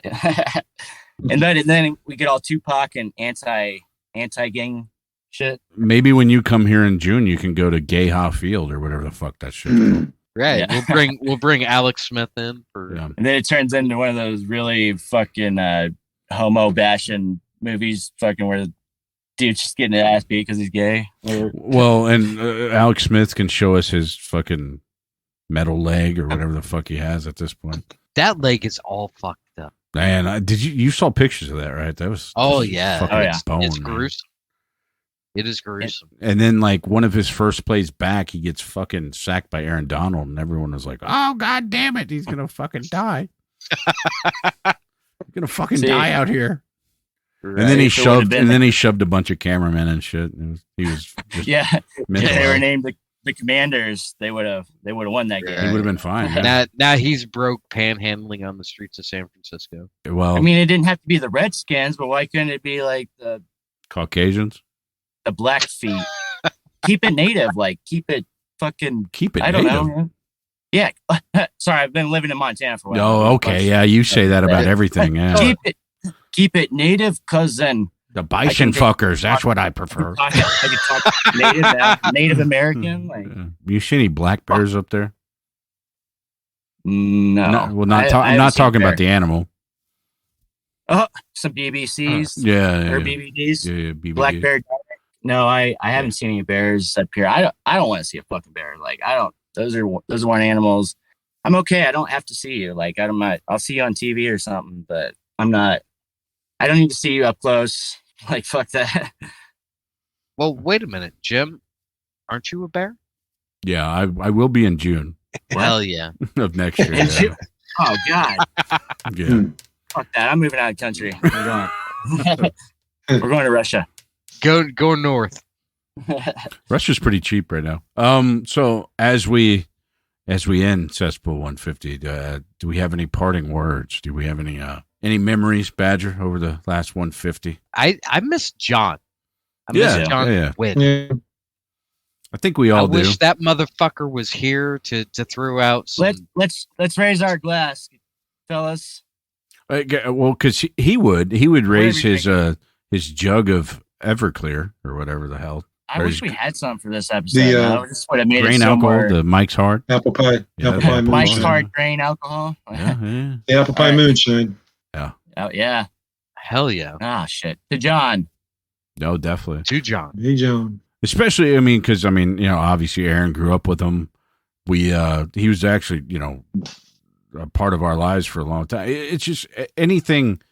[SPEAKER 2] and then we get all Tupac and anti-gang shit.
[SPEAKER 1] Maybe when you come here in June, you can go to Gay Ha Field or whatever the fuck that shit is.
[SPEAKER 4] Right. Yeah. We'll bring Alex Smith in for.
[SPEAKER 2] Yeah. And then it turns into one of those really fucking homo bashing movies, fucking where the dude's just getting his ass beat because he's gay.
[SPEAKER 1] Well, and Alex Smith can show us his fucking metal leg or whatever the fuck he has at this point.
[SPEAKER 4] That leg is all fucked up.
[SPEAKER 1] Man, you saw pictures of that, right? That was bone,
[SPEAKER 4] it's gruesome. It is gruesome.
[SPEAKER 1] And then like one of his first plays back, he gets fucking sacked by Aaron Donald, and everyone was like, "Oh god damn it, he's gonna fucking die. He's gonna fucking die out here." Right. And then he shoved a bunch of cameramen and shit. He was just
[SPEAKER 2] if they were named the Commanders, they would have won that game.
[SPEAKER 1] He would have been fine. Yeah.
[SPEAKER 4] Now he's broke panhandling on the streets of San Francisco.
[SPEAKER 1] Well,
[SPEAKER 2] I mean, it didn't have to be the Redskins, but why couldn't it be like the
[SPEAKER 1] Caucasians,
[SPEAKER 2] the Blackfeet? Keep it native, like keep it
[SPEAKER 1] native.
[SPEAKER 2] I don't know. Man. Yeah, sorry, I've been living in Montana for a while.
[SPEAKER 1] Oh, okay, yeah, you say that about everything. Yeah,
[SPEAKER 2] keep it native, cause then.
[SPEAKER 1] The bison fuckers. That's what I prefer.
[SPEAKER 2] I can talk Native American. Like,
[SPEAKER 1] you see any black bears up there?
[SPEAKER 2] No.
[SPEAKER 1] Well, I'm not talking about the animal.
[SPEAKER 2] Oh, some BBCs.
[SPEAKER 1] Yeah.
[SPEAKER 2] Or BBDs.
[SPEAKER 1] Yeah, BBDs.
[SPEAKER 2] Black bear. No, I haven't seen any bears up here. I don't want to see a fucking bear. Like I don't. Those are one animals. I'm okay. I don't have to see you. Like I'll see you on TV or something, but I'm not. I don't need to see you up close. Like, fuck that.
[SPEAKER 4] Well, wait a minute, Jim. Aren't you a bear?
[SPEAKER 1] Yeah, I will be in June.
[SPEAKER 4] Hell yeah.
[SPEAKER 1] Of next year. Yeah.
[SPEAKER 2] Oh, God.
[SPEAKER 1] Yeah.
[SPEAKER 2] Fuck that. I'm moving out of the country. We're going to Russia.
[SPEAKER 4] Go north.
[SPEAKER 1] Russia's pretty cheap right now. So as we end Cesspool 150, do we have any parting words? Do we have any memories, Badger, over the last 150?
[SPEAKER 4] I miss John. I miss John Witt.
[SPEAKER 3] Yeah.
[SPEAKER 1] I think we all do.
[SPEAKER 4] I wish that motherfucker was here to throw out some...
[SPEAKER 2] Let's raise our glass, fellas.
[SPEAKER 1] Well, because he would raise his jug of Everclear or whatever the hell.
[SPEAKER 2] I wish we had some for this episode. Just would have made
[SPEAKER 1] grain
[SPEAKER 2] it
[SPEAKER 1] alcohol, the Mike's Hard.
[SPEAKER 3] Apple pie.
[SPEAKER 1] Yeah,
[SPEAKER 3] apple pie
[SPEAKER 2] Mike's
[SPEAKER 3] moonshine.
[SPEAKER 2] Hard grain alcohol.
[SPEAKER 1] Yeah.
[SPEAKER 3] The apple pie moonshine.
[SPEAKER 1] Yeah.
[SPEAKER 2] Oh, yeah.
[SPEAKER 4] Hell yeah.
[SPEAKER 2] Ah, shit. To John.
[SPEAKER 1] No, definitely.
[SPEAKER 4] To John.
[SPEAKER 3] Hey, John.
[SPEAKER 1] Especially, because, obviously Aaron grew up with him. He was actually, a part of our lives for a long time. It's just anything,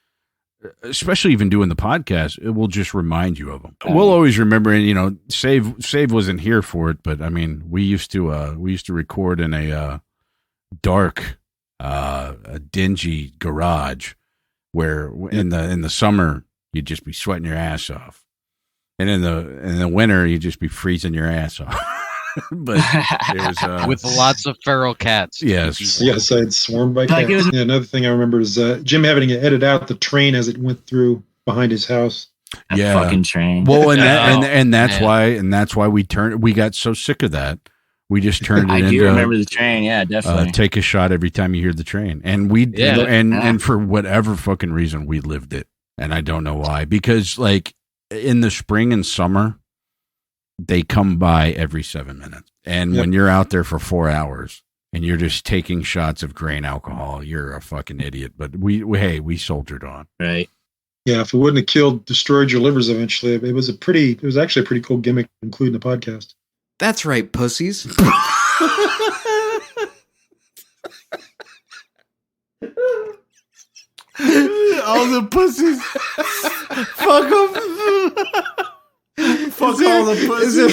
[SPEAKER 1] especially even doing the podcast, it will just remind you of him. We'll always remember, and, Save wasn't here for it, but, we used to record in a dark, a dingy garage where in the summer you'd just be sweating your ass off. And in the winter, you'd just be freezing your ass off. But it was
[SPEAKER 4] with lots of feral cats.
[SPEAKER 1] Yes.
[SPEAKER 3] Yes, I'd swarmed by cats. Yeah, another thing I remember is Jim having to edit out the train as it went through behind his house.
[SPEAKER 2] That fucking train.
[SPEAKER 1] Well, and that's why we got so sick of that. We just turned it into.
[SPEAKER 2] I do remember the train. Yeah, definitely.
[SPEAKER 1] Take a shot every time you hear the train, and and for whatever fucking reason, we lived it, and I don't know why. Because like in the spring and summer, they come by every 7 minutes, and when you're out there for 4 hours and you're just taking shots of grain alcohol, you're a fucking idiot. But we soldiered on.
[SPEAKER 2] Right.
[SPEAKER 3] Yeah, if it wouldn't have destroyed your livers eventually, it was actually a pretty cool gimmick to include in the podcast.
[SPEAKER 5] That's right, pussies.
[SPEAKER 1] All the pussies. Fuck them. Fuck all the pussies.